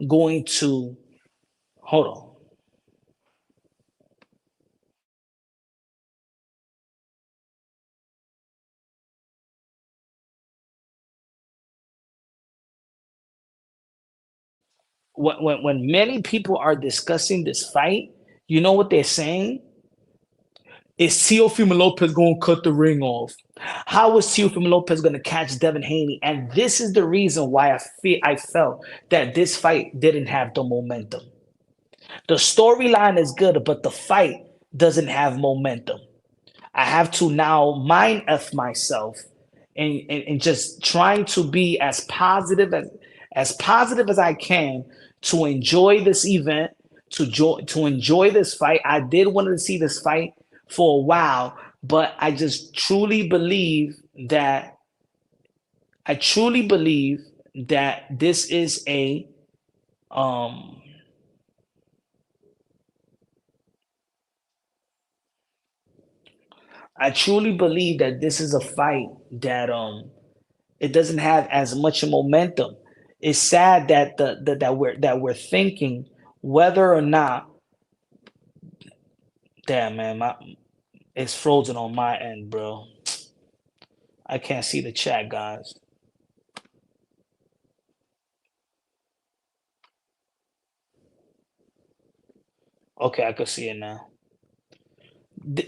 going to hold on. When many people are discussing this fight, you know what they're saying? Is Teofimo Lopez going to cut the ring off? How is Teofimo Lopez going to catch Devin Haney? And this is the reason why I felt that this fight didn't have the momentum. The storyline is good, but the fight doesn't have momentum. I have to now mind f myself and just trying to be as positive as I can to enjoy this event, to enjoy this fight. I did want to see this fight for a while, but I truly believe that this is a um I truly believe that this is a fight that it doesn't have as much momentum. It's sad that that we're thinking whether or not. Damn, man, it's frozen on my end, bro. I can't see the chat, guys. Okay, I can see it now.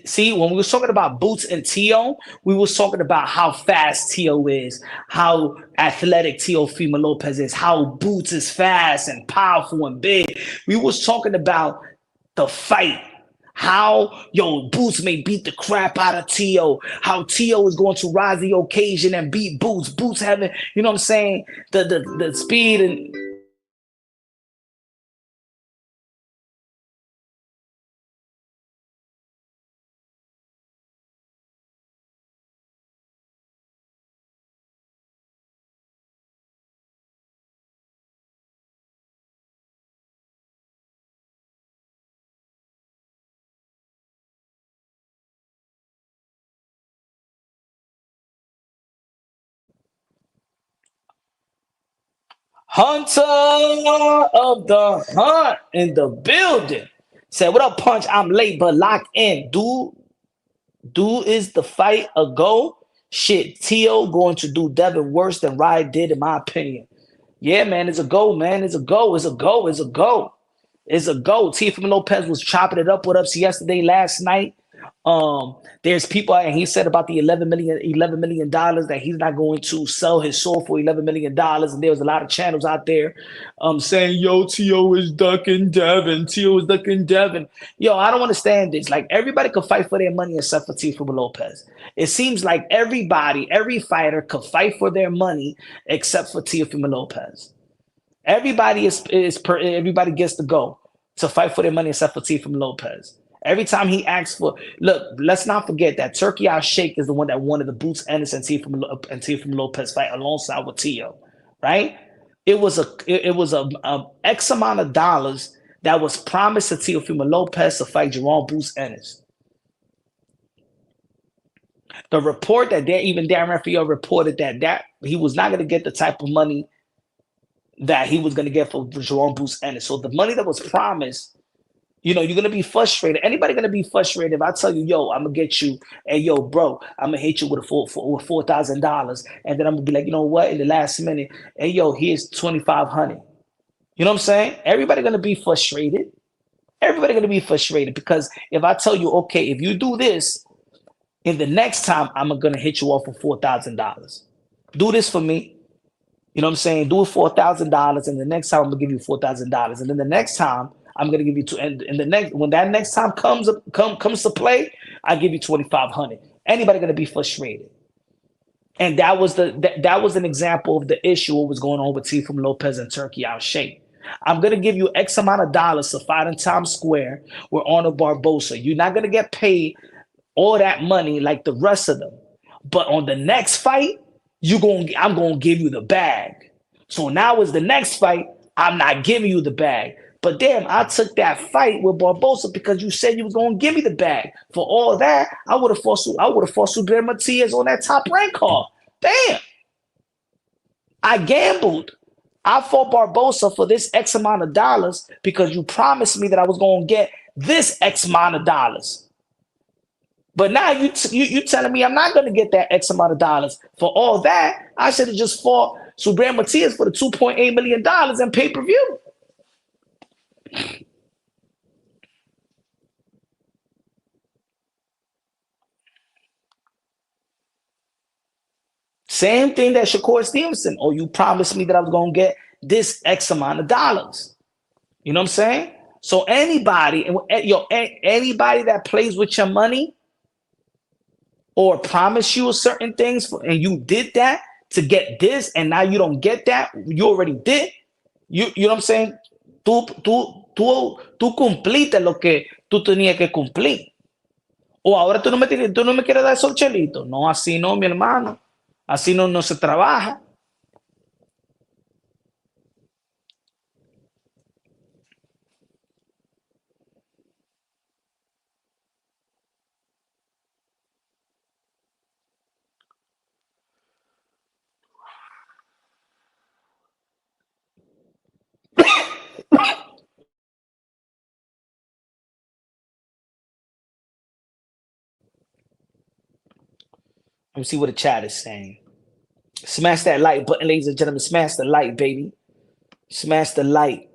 See, when we were talking about Boots and Tio, we was talking about how fast Tio is, how athletic Teofimo Lopez is, how Boots is fast and powerful and big. We was talking about the fight. How Boots may beat the crap out of Tio. How Tio is going to rise the occasion and beat Boots. Boots having, you know what I'm saying, the speed and Hunter of the Hunt in the building. Said, what up, Punch? I'm late, but locked in. Is the fight a go? Shit, Tio going to do Devin worse than Ryan did, in my opinion. Yeah, man, it's a go, man. It's a go. It's a go. It's a go. It's a go. Teofimo Lopez was chopping it up with us yesterday, last night. There's people, and he said about the $11 million that he's not going to sell his soul for $11 million. And there was a lot of channels out there saying, yo, Tio is ducking Devin. Tio is ducking Devin. Yo, I don't understand this. Like, everybody could fight for their money except for Teofimo Lopez. It seems like every fighter could fight for their money except for Teofimo Lopez. Everybody gets to go to fight for their money except for Teofimo Lopez. Every time he asks for, look, let's not forget that Turki Alalshikh is the one that wanted the Boots Ennis and Teofimo Lopez fight alongside with Tio, right? It was a X amount of dollars that was promised to Teofimo Lopez to fight Jerome Boots Ennis. The report that even Dan Raphael reported that he was not going to get the type of money that he was going to get for Jerome Boots Ennis. So the money that was promised, you're going to be frustrated. Anybody going to be frustrated if I tell you, yo, I'm going to get you, hey, yo, bro, I'm going to hit you with $4,000. And then I'm going to be like, you know what, in the last minute, hey, yo, here's 2,500. You know what I'm saying? Everybody going to be frustrated. Everybody going to be frustrated because if I tell you, okay, if you do this, in the next time, I'm going to hit you off for $4,000. Do this for me. You know what I'm saying? Do it for $1,000, and the next time I'm gonna give you $4,000, and then the next time I'm gonna give you two. And the next when that next time comes to play, I give you 2,500. Anybody gonna be frustrated? And that was an example of the issue what was going on with Teofimo Lopez and Turki Alalshikh. I'm gonna give you X amount of dollars to fight in Times Square with Arnold Barbosa. You're not gonna get paid all that money like the rest of them. But on the next fight, I'm gonna give you the bag. So now is the next fight, I'm not giving you the bag. But damn, I took that fight with Barbosa because you said you was gonna give me the bag. For all that, I would have fought Subriel Matias on that top rank card. Damn. I gambled. I fought Barbosa for this X amount of dollars because you promised me that I was gonna get this X amount of dollars. But now you telling me I'm not going to get that X amount of dollars for all that. I should have just fought Subriel Matias for the $2.8 million in pay-per-view. Same thing that Shakur Stevenson. Oh, you promised me that I was going to get this X amount of dollars. You know what I'm saying? So anybody that plays with your money or promise you certain things and you did that to get this and now you don't get that, you already did. You know what I'm saying? Tú cumpliste lo que tú tenías que cumplir. O ahora tú no me quieres dar esos chelitos. No, así no, mi hermano. Así no se trabaja. Let me see what the chat is saying. Smash that like button, ladies and gentlemen. Smash the like, baby. Smash the like.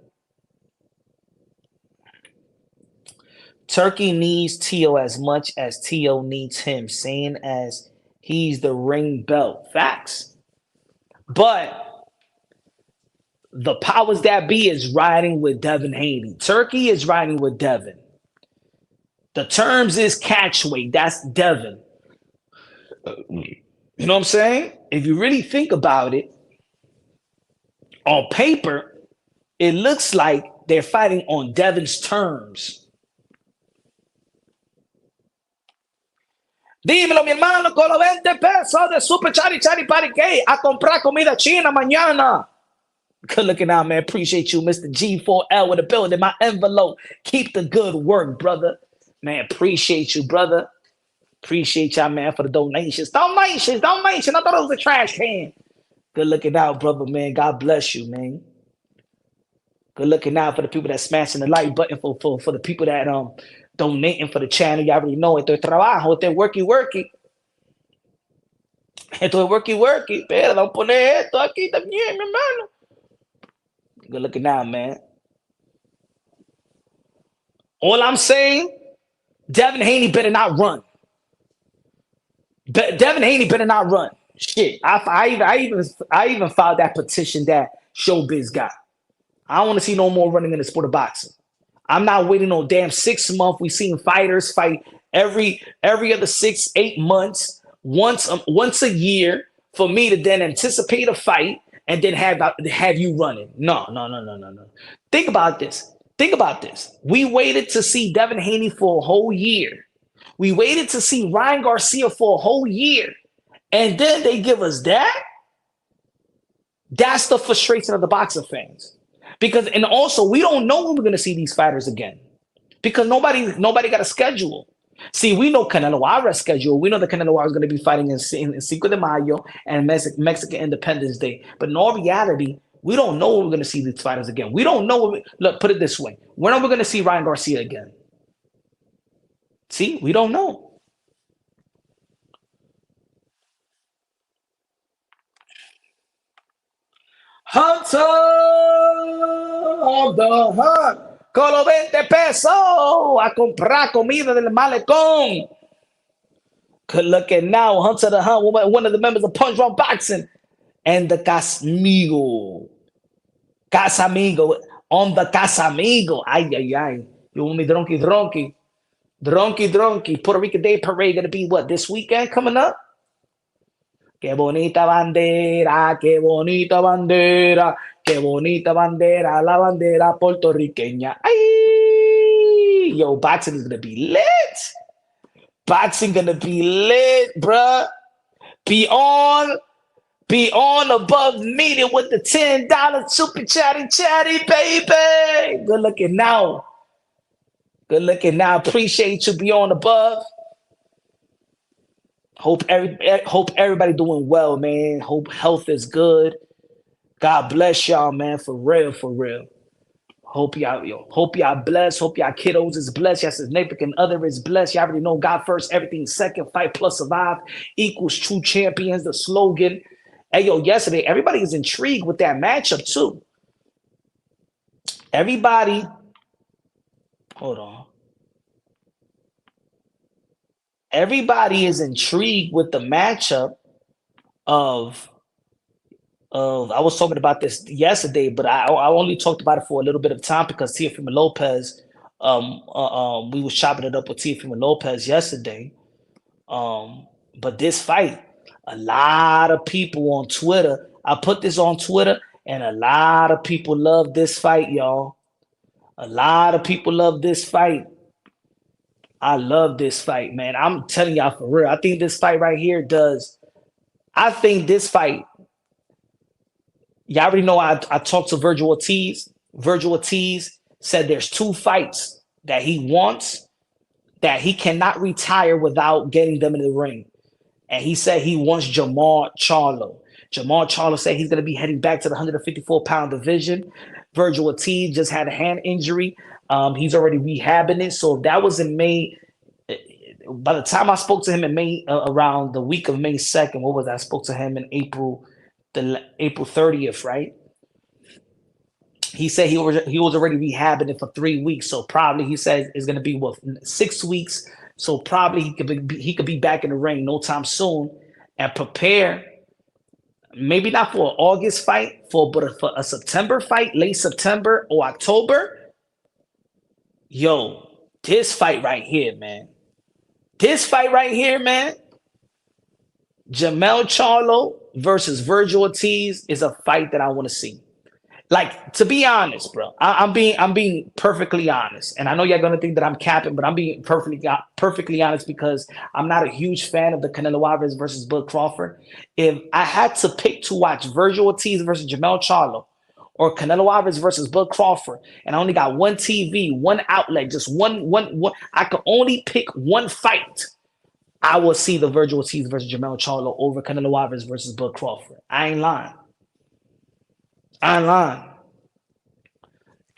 Turki needs Tio as much as Tio needs him, saying as he's the ring belt. Facts. But the powers that be is riding with Devin Haney. Turki is riding with Devin. The terms is catch weight. That's Devin. You know what I'm saying? If you really think about it, on paper, it looks like they're fighting on Devin's terms. Dímelo, mi hermano, con los 20 pesos de Super Chari Chari Party Gay a comprar comida china mañana. Good looking out, man. Appreciate you, Mr. G4L with the building. My envelope. Keep the good work, brother. Man, appreciate you, brother. Appreciate y'all, man, for the donations. Donations. I thought it was a trash can. Good looking out, brother, man. God bless you, man. Good looking out for the people that smashing the like button, for the people that donating for the channel. Y'all already know it. Esto es trabajo, esto es worky. Esto es worky. Pero vamos a poner esto aquí también, mi hermano. Good looking out, man. All I'm saying, Devin Haney better not run. Devin Haney better not run. Shit, I even filed that petition that Showbiz got. I don't want to see no more running in the sport of boxing. I'm not waiting no damn 6 months. We seen fighters fight every other 6-8 months, once a year for me to then anticipate a fight and then have you running. No. Think about this. We waited to see Devin Haney for a whole year. We waited to see Ryan Garcia for a whole year. And then they give us that. That's the frustration of the boxing fans. Because, and also, we don't know when we're going to see these fighters again. Because nobody got a schedule. See, we know Canelo Alvarez's schedule. We know that Canelo Alvarez is going to be fighting in Cinco de Mayo and Mexican Independence Day. But in all reality, we don't know when we're going to see these fighters again. We don't know. Look, put it this way. When are we going to see Ryan Garcia again? See, we don't know. Hunter of the Hunt. Con los 20 pesos a comprar comida del malecón. Good looking now. Hunter the Hunt, one of the members of Punch Drunk Boxing. And the Casamigo. On the Casamigo. Ay. You want me dronky. Puerto Rican Day Parade gonna be what, this weekend coming up? qué bonita bandera, qué bonita bandera, la bandera puertorriqueña. Ay! Yo, boxing is gonna be lit. Boxing gonna be lit, bruh. Be on, be on above median with the $10 super chatty, baby. Good looking now. Good looking now. Appreciate you. Be on above. Hope everybody doing well, man. Hope health is good. God bless y'all, man. For real, for real. Hope y'all blessed. Hope y'all kiddos is blessed. Y'all significant other is blessed. Y'all already know God first, everything second. Fight plus survive equals true champions. The slogan. Hey yo, yesterday everybody is intrigued with that matchup too. Everybody, hold on. Everybody is intrigued with the matchup of I was talking about this yesterday, but I only talked about it for a little bit of time because Teofimo Lopez, we was chopping it up with Teofimo Lopez yesterday. But this fight, a lot of people on Twitter, I put this on Twitter, and a lot of people love this fight, y'all. A lot of people love this fight. I love this fight, man. I'm telling y'all for real. I think this fight right here does. I think this fight y'all already know I talked to Virgil Ortiz. Virgil Ortiz said there's two fights that he wants that he cannot retire without getting them in the ring. And he said he wants Jamal Charlo. Jamal Charlo said he's going to be heading back to the 154-pound division. Virgil Ortiz just had a hand injury. He's already rehabbing it. So that was in May. By the time I spoke to him in May, around the week of May 2nd, what was that? I spoke to him in April 30th, right? He said he was already rehabbing it for 3 weeks, so probably he said it's going to be what 6 weeks. So probably he could be back in the ring no time soon and prepare. Maybe not for an August fight, but for a September fight, late September or October. Yo, this fight right here, man. This fight right here, man. Jamel Charlo versus Virgil Ortiz is a fight that I want to see. Like, to be honest, bro, I'm being perfectly honest, and I know you're gonna think that I'm capping, but I'm being perfectly honest because I'm not a huge fan of the Canelo Alvarez versus Bud Crawford. If I had to pick to watch Virgil Ortiz versus Jamel Charlo or Canelo Alvarez versus Bud Crawford, and I only got one TV, one outlet, just one, I could only pick one fight. I will see the Virgil Ortiz versus Jamel Charlo over Canelo Alvarez versus Bud Crawford. I ain't lying. I ain't lying.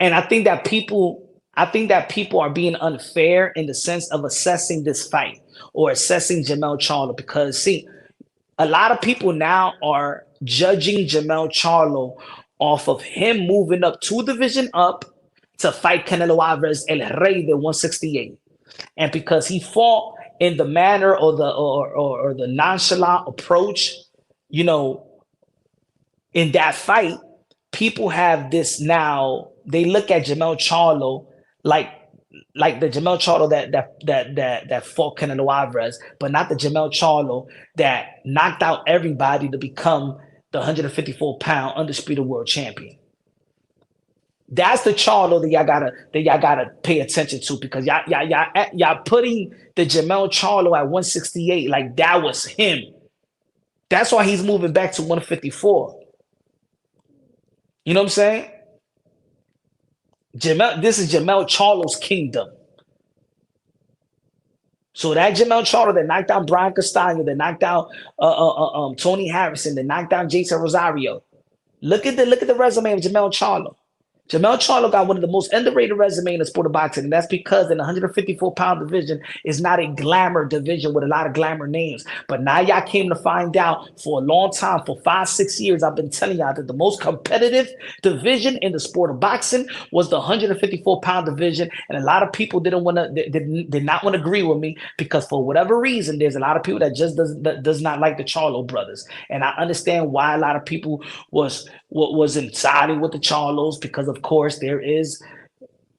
And I think that people are being unfair in the sense of assessing this fight or assessing Jamel Charlo because see, a lot of people now are judging Jamel Charlo off of him moving up two division up to fight Canelo Alvarez El Rey de 168. And because he fought in the manner or the nonchalant approach, you know, in that fight, people have this now. They look at Jamel Charlo like like the Jamel Charlo that fought Canelo Alvarez, but not the Jamel Charlo that knocked out everybody to become the 154-pound undisputed world champion. That's the Charlo that y'all gotta pay attention to because y'all putting the Jamel Charlo at 168 like that was him. That's why he's moving back to 154. You know what I'm saying? This is Jamel Charlo's kingdom. So that Jamel Charlo that knocked out Brian Castaño, that knocked out Tony Harrison, that knocked out Jason Rosario. Look at the resume of Jamel Charlo. Jamel Charlo got one of the most underrated resume in the sport of boxing, and that's because in the 154-pound division is not a glamour division with a lot of glamour names. But now y'all came to find out for a long time, for 5, 6 years, I've been telling y'all that the most competitive division in the sport of boxing was the 154-pound division, and a lot of people did not want to agree with me because for whatever reason, there's a lot of people that just does not like the Charlo brothers, and I understand why a lot of people was siding with the Charlos because of course there is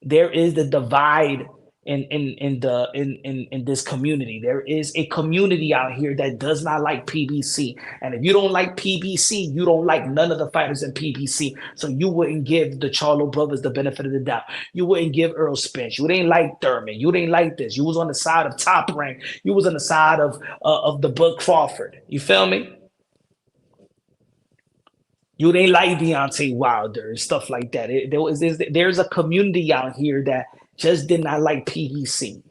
the divide in this community. There is a community out here that does not like PBC, and if you don't like PBC, you don't like none of the fighters in PBC. So you wouldn't give the Charlo brothers the benefit of the doubt. You wouldn't give Earl Spence. You didn't like Thurman. You didn't like this. You was on the side of Top Rank. You was on the side of the Bud Crawford. You feel me? You didn't like Deontay Wilder and stuff like that. There's a community out here that just did not like PBC.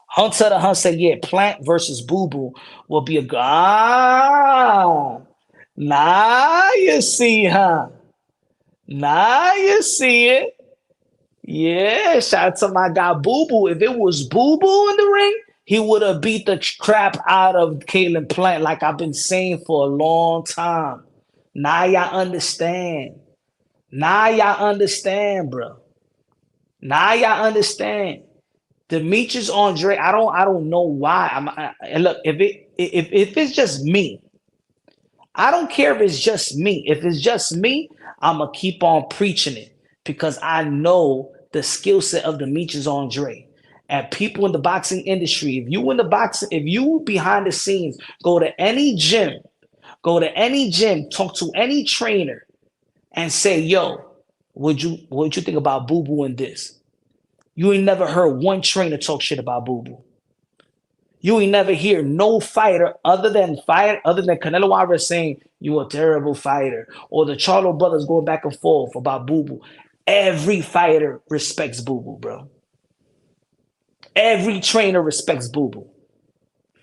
Hunter the Hunt said, yeah, Plant versus Boo Boo will be a good. Now you see, huh? Now you see it. Yeah, shout out to my guy Boo Boo. If it was Boo Boo in the ring, he would have beat the crap out of Kalen Plant, like I've been saying for a long time. Now y'all understand. Now y'all understand, bro. Now y'all understand. Demetrius Andre, I don't know why. And look, if it's just me, I don't care if it's just me. If it's just me, I'm gonna keep on preaching it because I know the skill set of Demetrius Andre. And people in the boxing industry, if you behind the scenes, go to any gym, talk to any trainer, and say, "Yo, would you think about Boo Boo in this?" You ain't never heard one trainer talk shit about Boo Boo. You ain't never hear no fighter other than Canelo Alvarez saying you a terrible fighter, or the Charlo brothers going back and forth about Boo Boo. Every fighter respects Boo Boo, bro. Every trainer respects Boo Boo.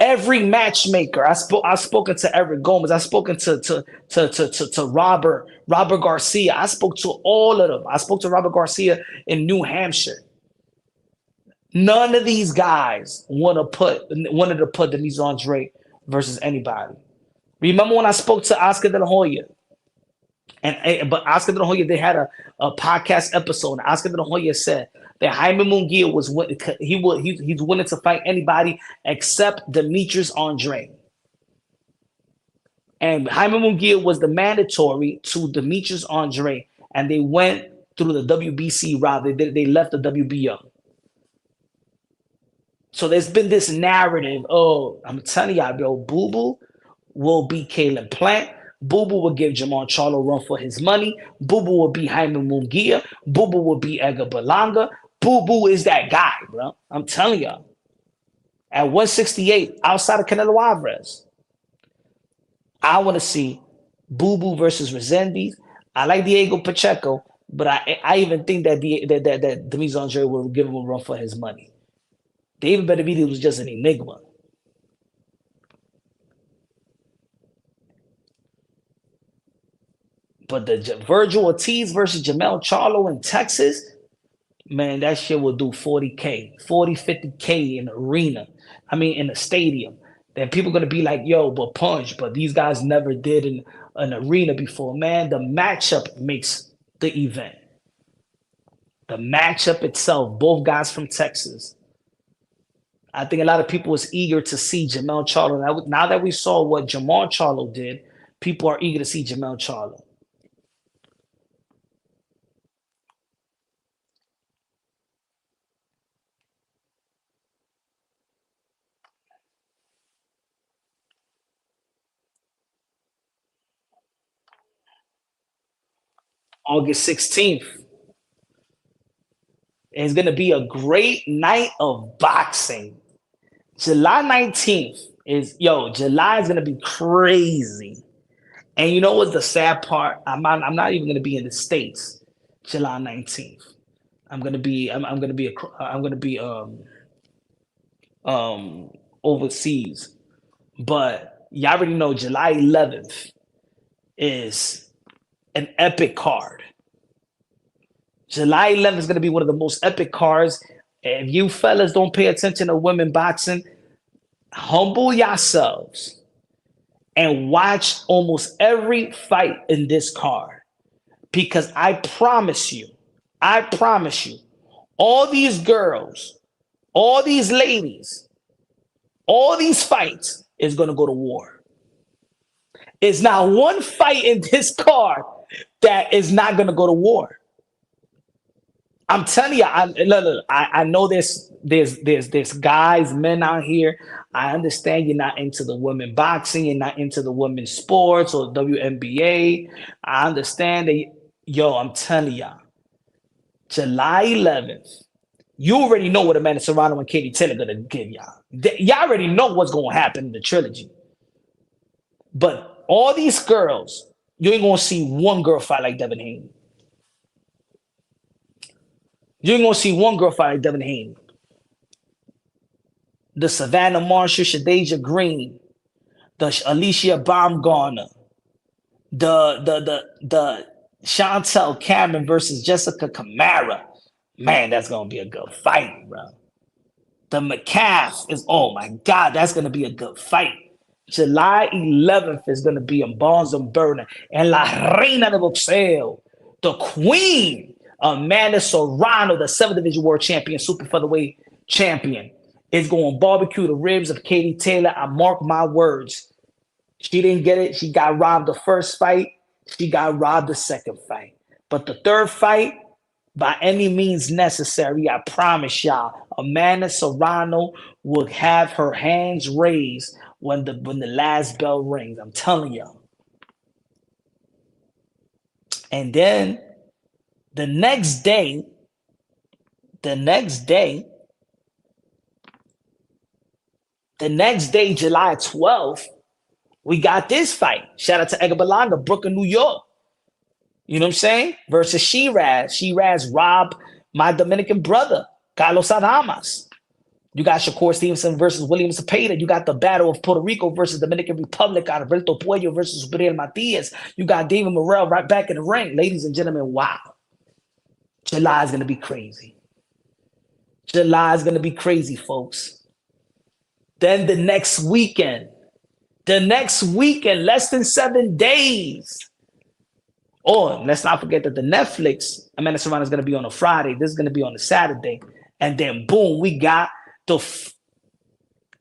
Every matchmaker. I've spoken to Eric Gomez. I've spoken to Robert Garcia. I spoke to all of them. I spoke to Robert Garcia in New Hampshire. None of these guys wanted to put Denise Andre versus anybody. Remember when I spoke to Oscar De La Hoya, but Oscar De La Hoya, they had a podcast episode, and Oscar De La Hoya said that Jaime Munguia he's willing to fight anybody except Demetrius Andre. And Jaime Munguia was the mandatory to Demetrius Andre, and they went through the WBC route. They left the WBO. So there's been this narrative. Oh, I'm telling y'all, bro, Boo Boo will beat Kalen Plant. Boo Boo will give Jamal Charlo a run for his money. Boo Boo will beat Jaime Munguia. Boo Boo will beat Edgar Berlanga. Boo Boo is that guy, bro. I'm telling y'all. At 168, outside of Canelo Alvarez, I want to see Boo Boo versus Resendiz. I like Diego Pacheco, but I even think that Demetrius Andre will give him a run for his money. David Benavidez was just an enigma. But the Virgil Ortiz versus Jamel Charlo in Texas, man, that shit will do 40K, 40, 50K in the arena. I mean, in the stadium. Then people are going to be like, yo, but Punch, but these guys never did an arena before. Man, the matchup makes the event. The matchup itself, both guys from Texas. I think a lot of people was eager to see Jamel Charlo. Now that we saw what Jamal Charlo did, people are eager to see Jamel Charlo. August 16th is going to be a great night of boxing. July 19th July is going to be crazy. And you know what's the sad part? I'm not even going to be in the States July 19th. I'm going to be overseas. But y'all already know July 11th is an epic card. July 11th is going to be one of the most epic cards. If you fellas don't pay attention to women boxing, humble yourselves and watch almost every fight in this card. Because I promise you, all these girls, all these ladies, all these fights is going to go to war. It's not one fight in this card that is not going to go to war. I'm telling you, I know there's guys, men out here. I understand you're not into the women boxing, you're not into the women's sports or WNBA. I understand that. Yo, I'm telling y'all, July 11th. You already know what Amanda Serrano and Katie Taylor gonna give y'all. Y'all already know what's gonna happen in the trilogy. But all these girls, you ain't gonna see one girl fight like Devin Haney. You ain't gonna see one girl fight like Devin Haney. The Savannah Marshall, Shadeja Green, the Alicia Baumgartner, the Chantel Cameron versus Jessica Camara. Man, that's gonna be a good fight, bro. The McCaff is, oh my God, that's gonna be a good fight. July 11th is gonna be in Barnes and Burner, and La Reina de Boxeo, the Queen, Amanda Serrano, the 7th Division World Champion, Super Featherweight Champion, is going to barbecue the ribs of Katie Taylor. I mark my words. She didn't get it. She got robbed the first fight. She got robbed the second fight. But the third fight, by any means necessary, I promise y'all, Amanda Serrano will have her hands raised when the last bell rings. I'm telling y'all. And then the next day, the next day, the next day, July 12th, we got this fight. Shout out to Edgar Berlanga, Brooklyn, New York. You know what I'm saying? Versus Shiraz. Shiraz robbed my Dominican brother, Carlos Adamas. You got Shakur Stevenson versus William Cepeda. You got the Battle of Puerto Rico versus Dominican Republic, Alberto Puello versus Gabriel Matias. You got David Morrell right back in the ring. Ladies and gentlemen, wow. July is going to be crazy. July is going to be crazy, folks. Then the next weekend, less than 7 days. Oh, let's not forget that the Netflix Amanda Serrano is going to be on a Friday. This is going to be on a Saturday. And then, boom, we got the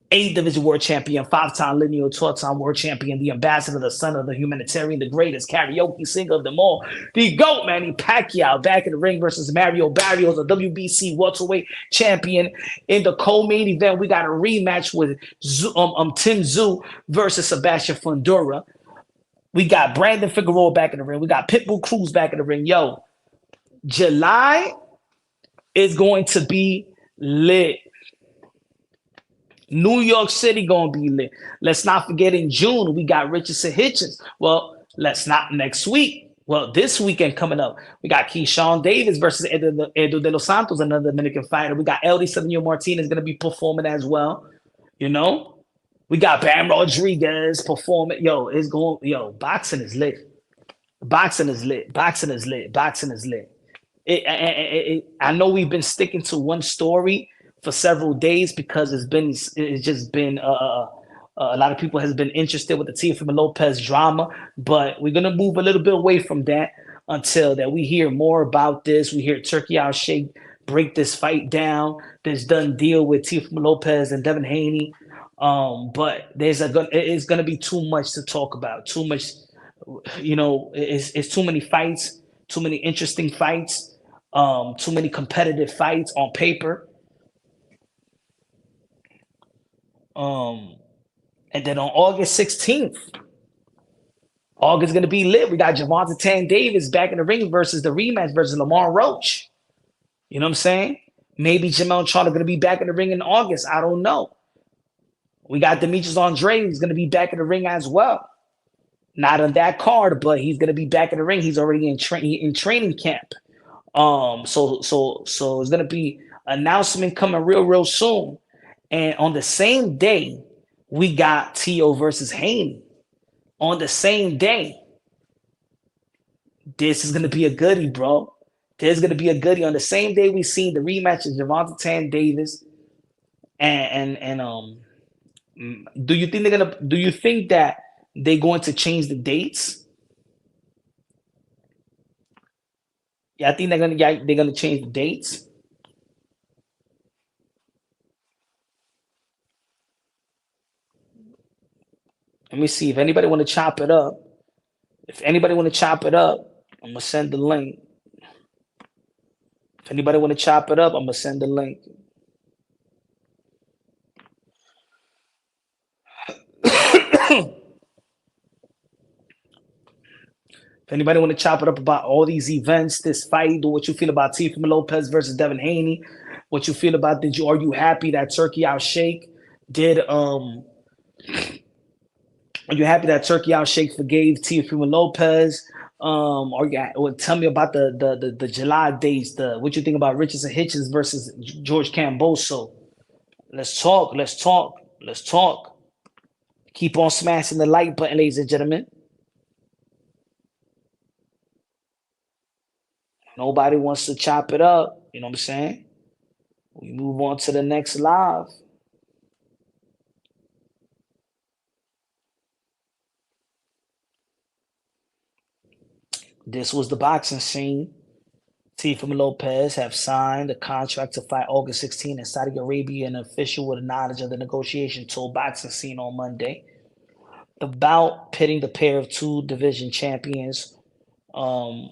8th Division World Champion, 5-time lineal, 12-time World Champion, the ambassador, the son of the humanitarian, the greatest karaoke singer of them all, the GOAT, Manny Pacquiao, back in the ring versus Mario Barrios, the WBC welterweight champion. In the co-main event, we got a rematch with Tim Tszyu versus Sebastian Fundora. We got Brandon Figueroa back in the ring. We got Pitbull Cruz back in the ring. Yo, July is going to be lit. New York City gonna be lit. Let's not forget in June we got Richardson Hitchens. Well, let's not next week. Well, this weekend coming up, we got Keyshawn Davis versus Edu de los Santos, another Dominican fighter. We got Eldy Cedeno Martinez gonna be performing as well. You know, we got Bam Rodriguez performing. Yo, it's going. Yo, boxing is lit. Boxing is lit. Boxing is lit. Boxing is lit. I know we've been sticking to one story for several days because it's just been a lot of people has been interested with the Teofimo Lopez drama, but we're gonna move a little bit away from that until that we hear more about this. We hear Turki Alalshikh break this fight down. This done deal with Teofimo Lopez and Devin Haney. But it's gonna be too much to talk about. Too much, it's too many fights, too many interesting fights, too many competitive fights on paper. And then on August 16th, August is going to be lit. We got Gervonta Davis back in the ring versus the rematch versus Lamar Roach. You know what I'm saying? Maybe Jamel Charlo going to be back in the ring in August. I don't know. We got Demetrius Andre. He's going to be back in the ring as well. Not on that card, but he's going to be back in the ring. He's already in training camp. So it's going to be announcement coming real soon. And on the same day, we got Tio versus Haney. On the same day, this is gonna be a goodie, bro. There's gonna be a goodie. On the same day, we see the rematch of Gervonta Davis, and do you think Do you think that they're going to change the dates? Yeah, I think they're gonna change the dates. Let me see if anybody want to chop it up. If anybody want to chop it up, I'm gonna send the link. If anybody want to chop it up, I'm gonna send the link. If anybody want to chop it up about all these events, this fight, or what you feel about Teofimo Lopez versus Devin Haney, what you feel about are you happy that Turki Alalshikh did are you happy that Turki Alalshikh forgave Teofimo Lopez? Tell me about the July dates. What you think about Richardson Hitchens versus George Camboso? Let's talk. Let's talk. Let's talk. Keep on smashing the like button, ladies and gentlemen. Nobody wants to chop it up. You know what I'm saying? We move on to the next live. This was the boxing scene. Teofimo Lopez have signed a contract to fight August 16 in Saudi Arabia. An official with knowledge of the negotiation told boxing scene on Monday. The bout pitting the pair of two division champions um,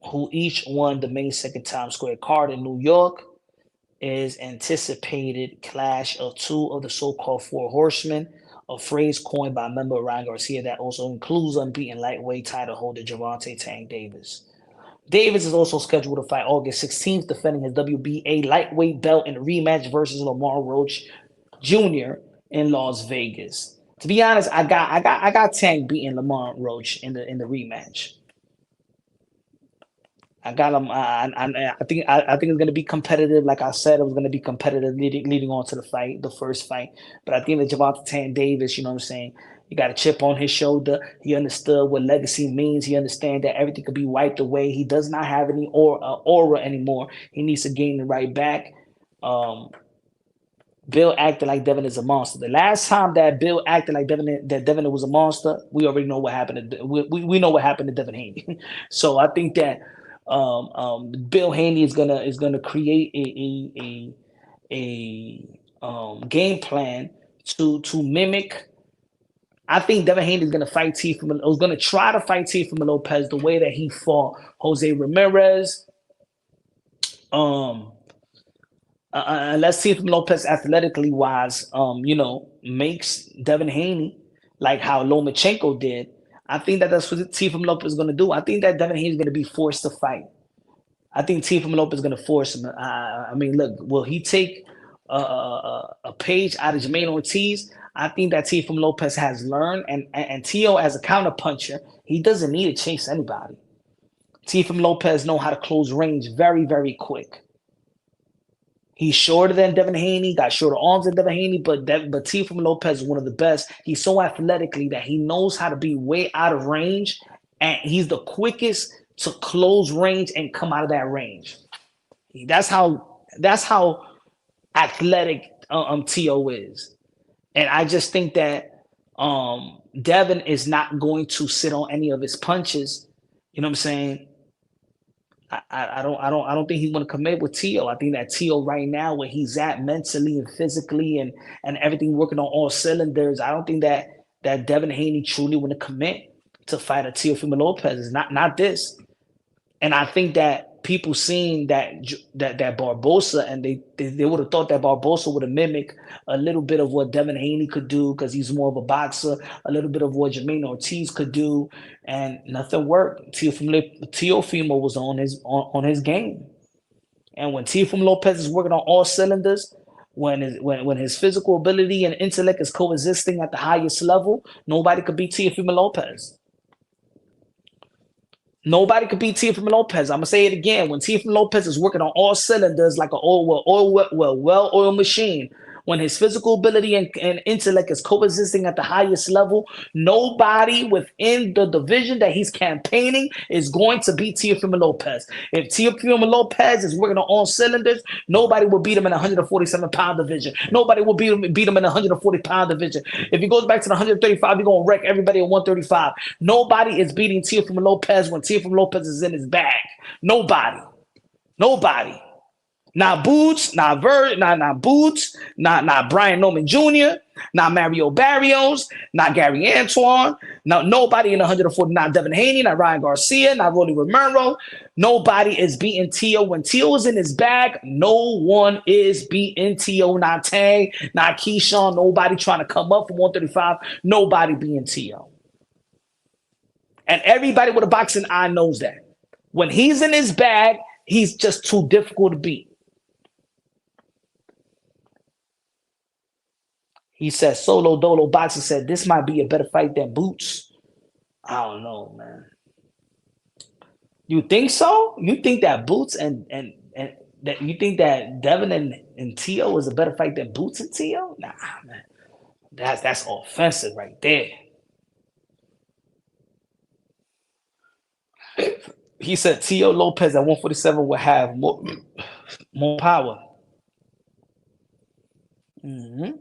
who each won the main second Times Square card in New York is anticipated clash of two of the so-called four horsemen, a phrase coined by member Ryan Garcia that also includes unbeaten lightweight title holder Gervonta Tank Davis. Davis is also scheduled to fight August 16th, defending his WBA lightweight belt in a rematch versus Lamar Roach Jr. in Las Vegas. To be honest, I got Tank beating Lamar Roach in the rematch. I got him. I think it's going to be competitive. Like I said, it was going to be competitive leading on to the fight, the first fight. But I think that Gervonta Tank Davis, you know what I'm saying, he got a chip on his shoulder. He understood what legacy means. He understands that everything could be wiped away. He does not have any aura anymore. He needs to gain the right back. Bill acted like Devin is a monster. The last time that Bill acted like Devin was a monster, we already know what happened. We know what happened to Devin Haney. So I think that Bill Haney is gonna create a game plan to mimic. I think Devin Haney is gonna fight Teofimo. Was gonna try to fight Teofimo Lopez the way that he fought Jose Ramirez. Um, Unless Teofimo Lopez athletically wise, makes Devin Haney like how Lomachenko did. I think that's what Teofimo Lopez is going to do. I think that Devin Haney is going to be forced to fight. I think Teofimo Lopez is going to force him. I mean, look, will he take a page out of Jermaine Ortiz? I think that Teofimo Lopez has learned, and Tio as a counter puncher, he doesn't need to chase anybody. Teofimo Lopez know how to close range very, very quick. He's shorter than Devin Haney, got shorter arms than Devin Haney, but Teofimo Lopez is one of the best. He's so athletically that he knows how to be way out of range, and he's the quickest to close range and come out of that range. That's how athletic T.O. is. And I just think that Devin is not going to sit on any of his punches. You know what I'm saying? I don't think he's going to commit with Tio. I think that Tio right now, where he's at mentally and physically and everything working on all cylinders, I don't think that Devin Haney truly want to commit to fight a Teofimo Lopez. It's not this. And I think that people seeing that Barbosa, and they would have thought that Barbosa would have mimicked a little bit of what Devin Haney could do because he's more of a boxer, a little bit of what Jermaine Ortiz could do, and nothing worked. Teofimo was on his game, and when Teofimo Lopez is working on all cylinders, when his physical ability and intellect is coexisting at the highest level, nobody could beat Teofimo Lopez. Nobody could beat Teofimo Lopez. I'm gonna say it again. When Teofimo Lopez is working on all cylinders like a well-oiled machine, when his physical ability and intellect is coexisting at the highest level, nobody within the division that he's campaigning is going to beat Teofimo Lopez. If Teofimo Lopez is working on all cylinders, nobody will beat him in the 147-pound division. Nobody will beat him in the 140-pound division. If he goes back to the 135, he's going to wreck everybody at 135. Nobody is beating Teofimo Lopez when Teofimo Lopez is in his bag. Nobody. Not Boots, not Boots, not Brian Norman Jr., not Mario Barrios, not Gary Antoine, not nobody in 140, not Devin Haney, not Ryan Garcia, not Rolly Romero. Nobody is beating Tio. When Tio is in his bag, no one is beating Tio. Not Tang, not Keyshawn, nobody trying to come up from 135, nobody beating Tio. And everybody with a boxing eye knows that. When he's in his bag, he's just too difficult to beat. He said Solo Dolo Boxing said this might be a better fight than Boots. I don't know, man. You think so? You think that Boots and that you think that Devin and Tio is a better fight than Boots and Tio? Nah, man. That's offensive right there. He said Tio Lopez at 147 will have more power. Mm-hmm.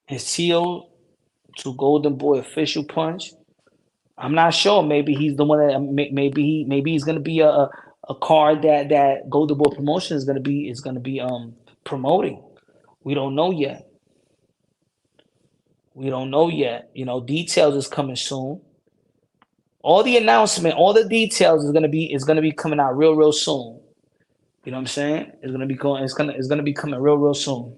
Is Tio to Golden Boy official punch? I'm not sure. Maybe he's the one that maybe he's gonna be a card that Golden Boy Promotion is gonna be promoting. We don't know yet. We don't know yet. Details is coming soon. All the announcement, all the details is gonna be coming out real soon. You know what I'm saying? It's gonna be going. It's gonna be coming real soon.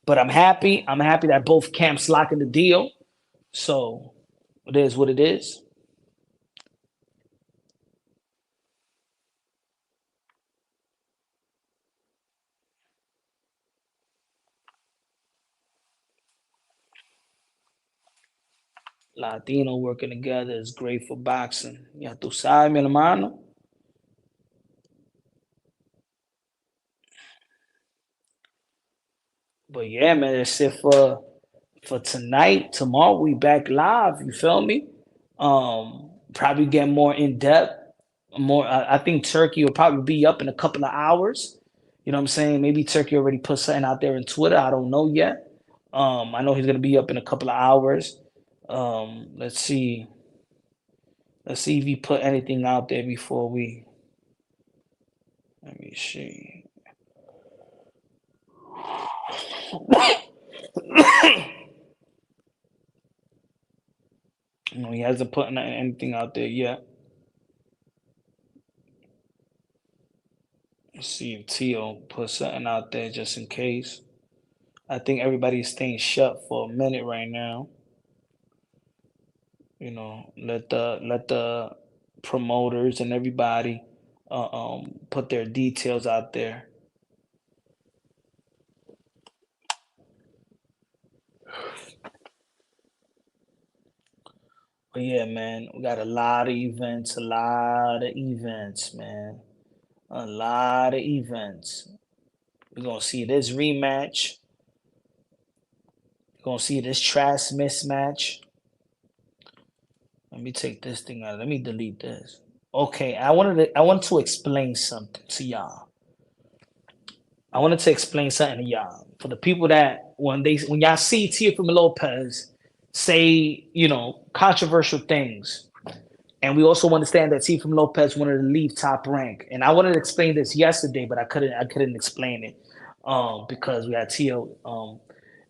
But I'm happy. I'm happy that both camps locking the deal. So it is what it is. Latino working together is great for boxing. Ya tú sabes, mi hermano. But yeah, man, that's it for tonight. Tomorrow we back live. You feel me? Probably get more in depth. More. I think Turkey will probably be up in a couple of hours. You know what I'm saying? Maybe Turkey already put something out there in Twitter. I don't know yet. I know he's gonna be up in a couple of hours. Let's see. Let's see if he put anything out there before we. Let me see. No, he hasn't put anything out there yet. Let's see if Tio put something out there just in case. I think everybody's staying shut for a minute right now. Let the promoters and everybody put their details out there. But yeah, man, we got a lot of events, man. A lot of events. We're gonna see this rematch. We're gonna see this trash mismatch. Let me take this thing out. Let me delete this. Okay, I want to explain something to y'all. I wanted to explain something to y'all. For the people that when y'all see Teofimo Lopez say, controversial things, and we also understand that Teofimo Lopez wanted to leave Top Rank. And I wanted to explain this yesterday, but I couldn't explain it because we had Tio.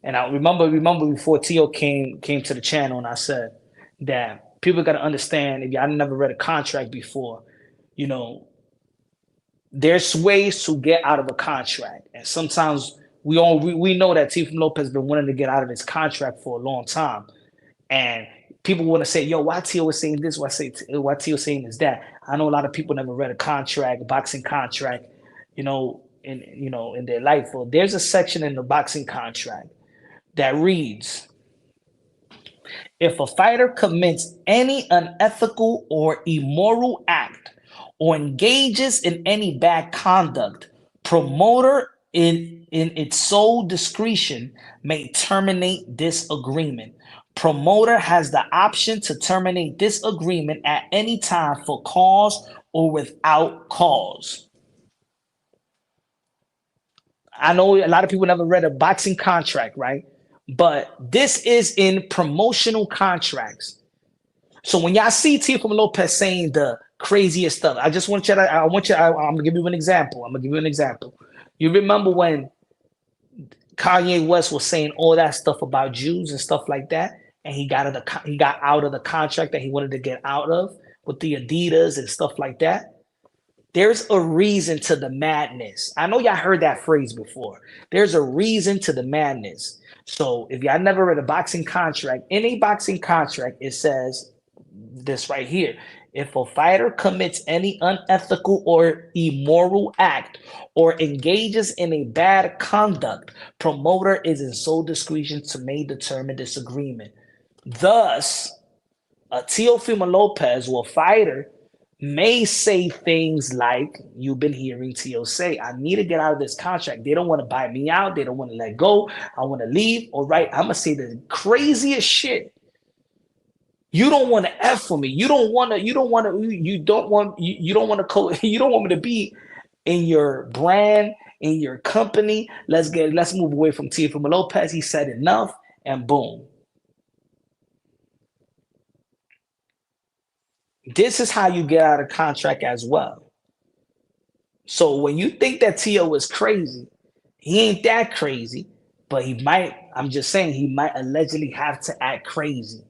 And I remember before Tio came to the channel, and I said that people got to understand if y'all never read a contract before, you know, there's ways to get out of a contract, and sometimes we know that Teofimo Lopez has been wanting to get out of his contract for a long time, and people want to say, "Yo, why Tio was saying this? Why Tio saying is that?" I know a lot of people never read a boxing contract, in their life. Well, there's a section in the boxing contract that reads, if a fighter commits any unethical or immoral act or engages in any bad conduct, promoter in its sole discretion may terminate this agreement. Promoter has the option to terminate this agreement at any time for cause or without cause. I know a lot of people never read a boxing contract, right? But this is in promotional contracts. So when y'all see Teofimo Lopez saying the craziest stuff, I just want you to, I'm gonna give you an example. I'm gonna give you an example. You remember when Kanye West was saying all that stuff about Jews and stuff like that, and he got out of the contract that he wanted to get out of with the Adidas and stuff like that. There's a reason to the madness. I know y'all heard that phrase before. There's a reason to the madness. So if y'all never read a boxing contract, in a boxing contract, it says this right here. If a fighter commits any unethical or immoral act or engages in a bad conduct, promoter is in sole discretion to may determine disagreement. Thus, a Teofimo Lopez or fighter may say things like you've been hearing Tio say, I need to get out of this contract. They don't want to buy me out. They don't want to let go. I want to leave. All right, I'm going to say the craziest shit. You don't want to F for me. You don't want to, you don't want to, you don't want to, you don't want me to be in your brand, in your company. Let's move away from Teofimo Lopez. He said enough and boom. This is how you get out of contract as well. So when you think that Tio is crazy, he ain't that crazy, but he might, I'm just saying, he might allegedly have to act crazy.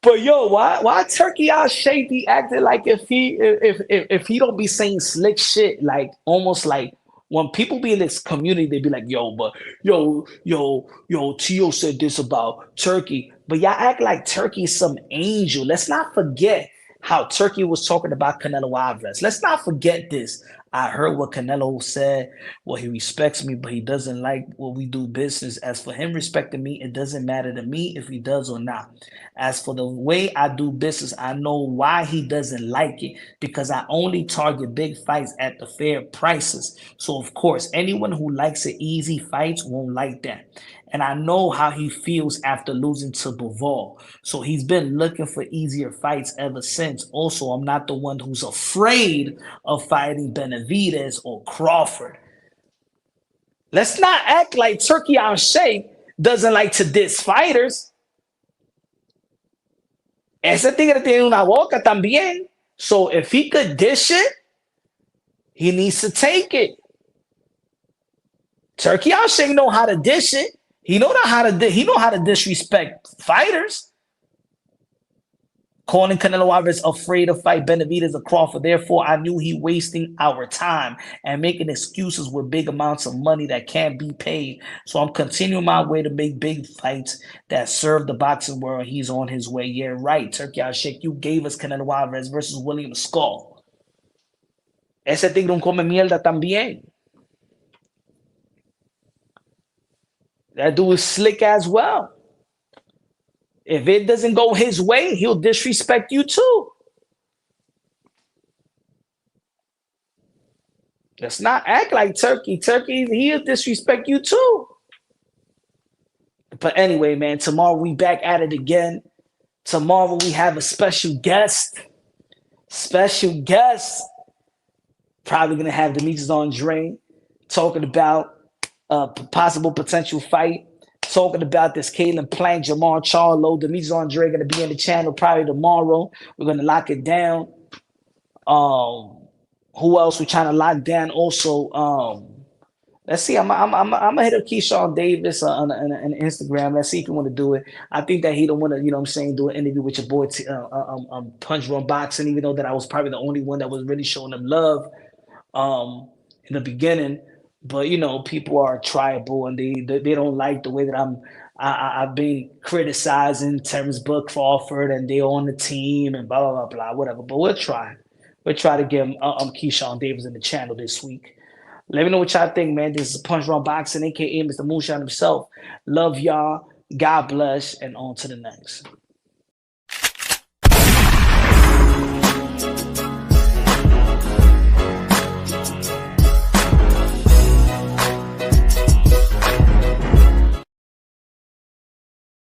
But yo, why Turkey Alalshikh be acting like if he don't be saying slick shit, like almost like when people be in this community, they be like, yo, but yo, Tio said this about Turkey. But y'all act like Turkey's some angel. Let's not forget how Turkey was talking about Canelo Alvarez. Let's not forget this. I heard what Canelo said. Well, he respects me, but he doesn't like what we do business. As for him respecting me, it doesn't matter to me if he does or not. As for the way I do business, I know why he doesn't like it because I only target big fights at the fair prices. So, of course, anyone who likes the easy fights won't like that. And I know how he feels after losing to Bivol. So he's been looking for easier fights ever since. Also, I'm not the one who's afraid of fighting Benavidez or Crawford. Let's not act like Turkey Alalshikh doesn't like to diss fighters. Ese tigre tiene una boca también. So if he could dish it, he needs to take it. Turkey Alalshikh know how to dish it. He know how to disrespect fighters. Calling Canelo Alvarez afraid to fight Benavidez or Crawford. Therefore, I knew he wasting our time and making excuses with big amounts of money that can't be paid. So I'm continuing my way to make big fights that serve the boxing world. He's on his way. Yeah, right. Turkey Alalshikh, you gave us Canelo Alvarez versus William Skull. Ese tigre un come mierda también. That dude is slick as well. If it doesn't go his way, he'll disrespect you too. Let's not act like Turkey. Turkey, he'll disrespect you too. But anyway, man, tomorrow we back at it again. Tomorrow we have a special guest. Special guest. Probably gonna have Demetrius Andre talking about a possible potential fight. Talking about this Caleb Plank, Jamar Charlo, Demetrius Andre gonna be in the channel probably tomorrow. We're gonna lock it down. Who else we're trying to lock down? Also, let's see. I'm gonna hit up Keyshawn Davis on Instagram. Let's see if you want to do it. I think that he don't want to, you know what I'm saying, do an interview with your boy Punch Run Boxing, even though that I was probably the only one that was really showing him love in the beginning. But you know, people are tribal and they don't like the way that I've been criticizing Terrence Book Crawford and they're on the team and blah blah blah blah whatever. But we'll try. We'll try to get Keyshawn Davis in the channel this week. Let me know what y'all think, man. This is Punch Run Boxing, aka Mr. Moonshine himself. Love y'all. God bless, and on to the next.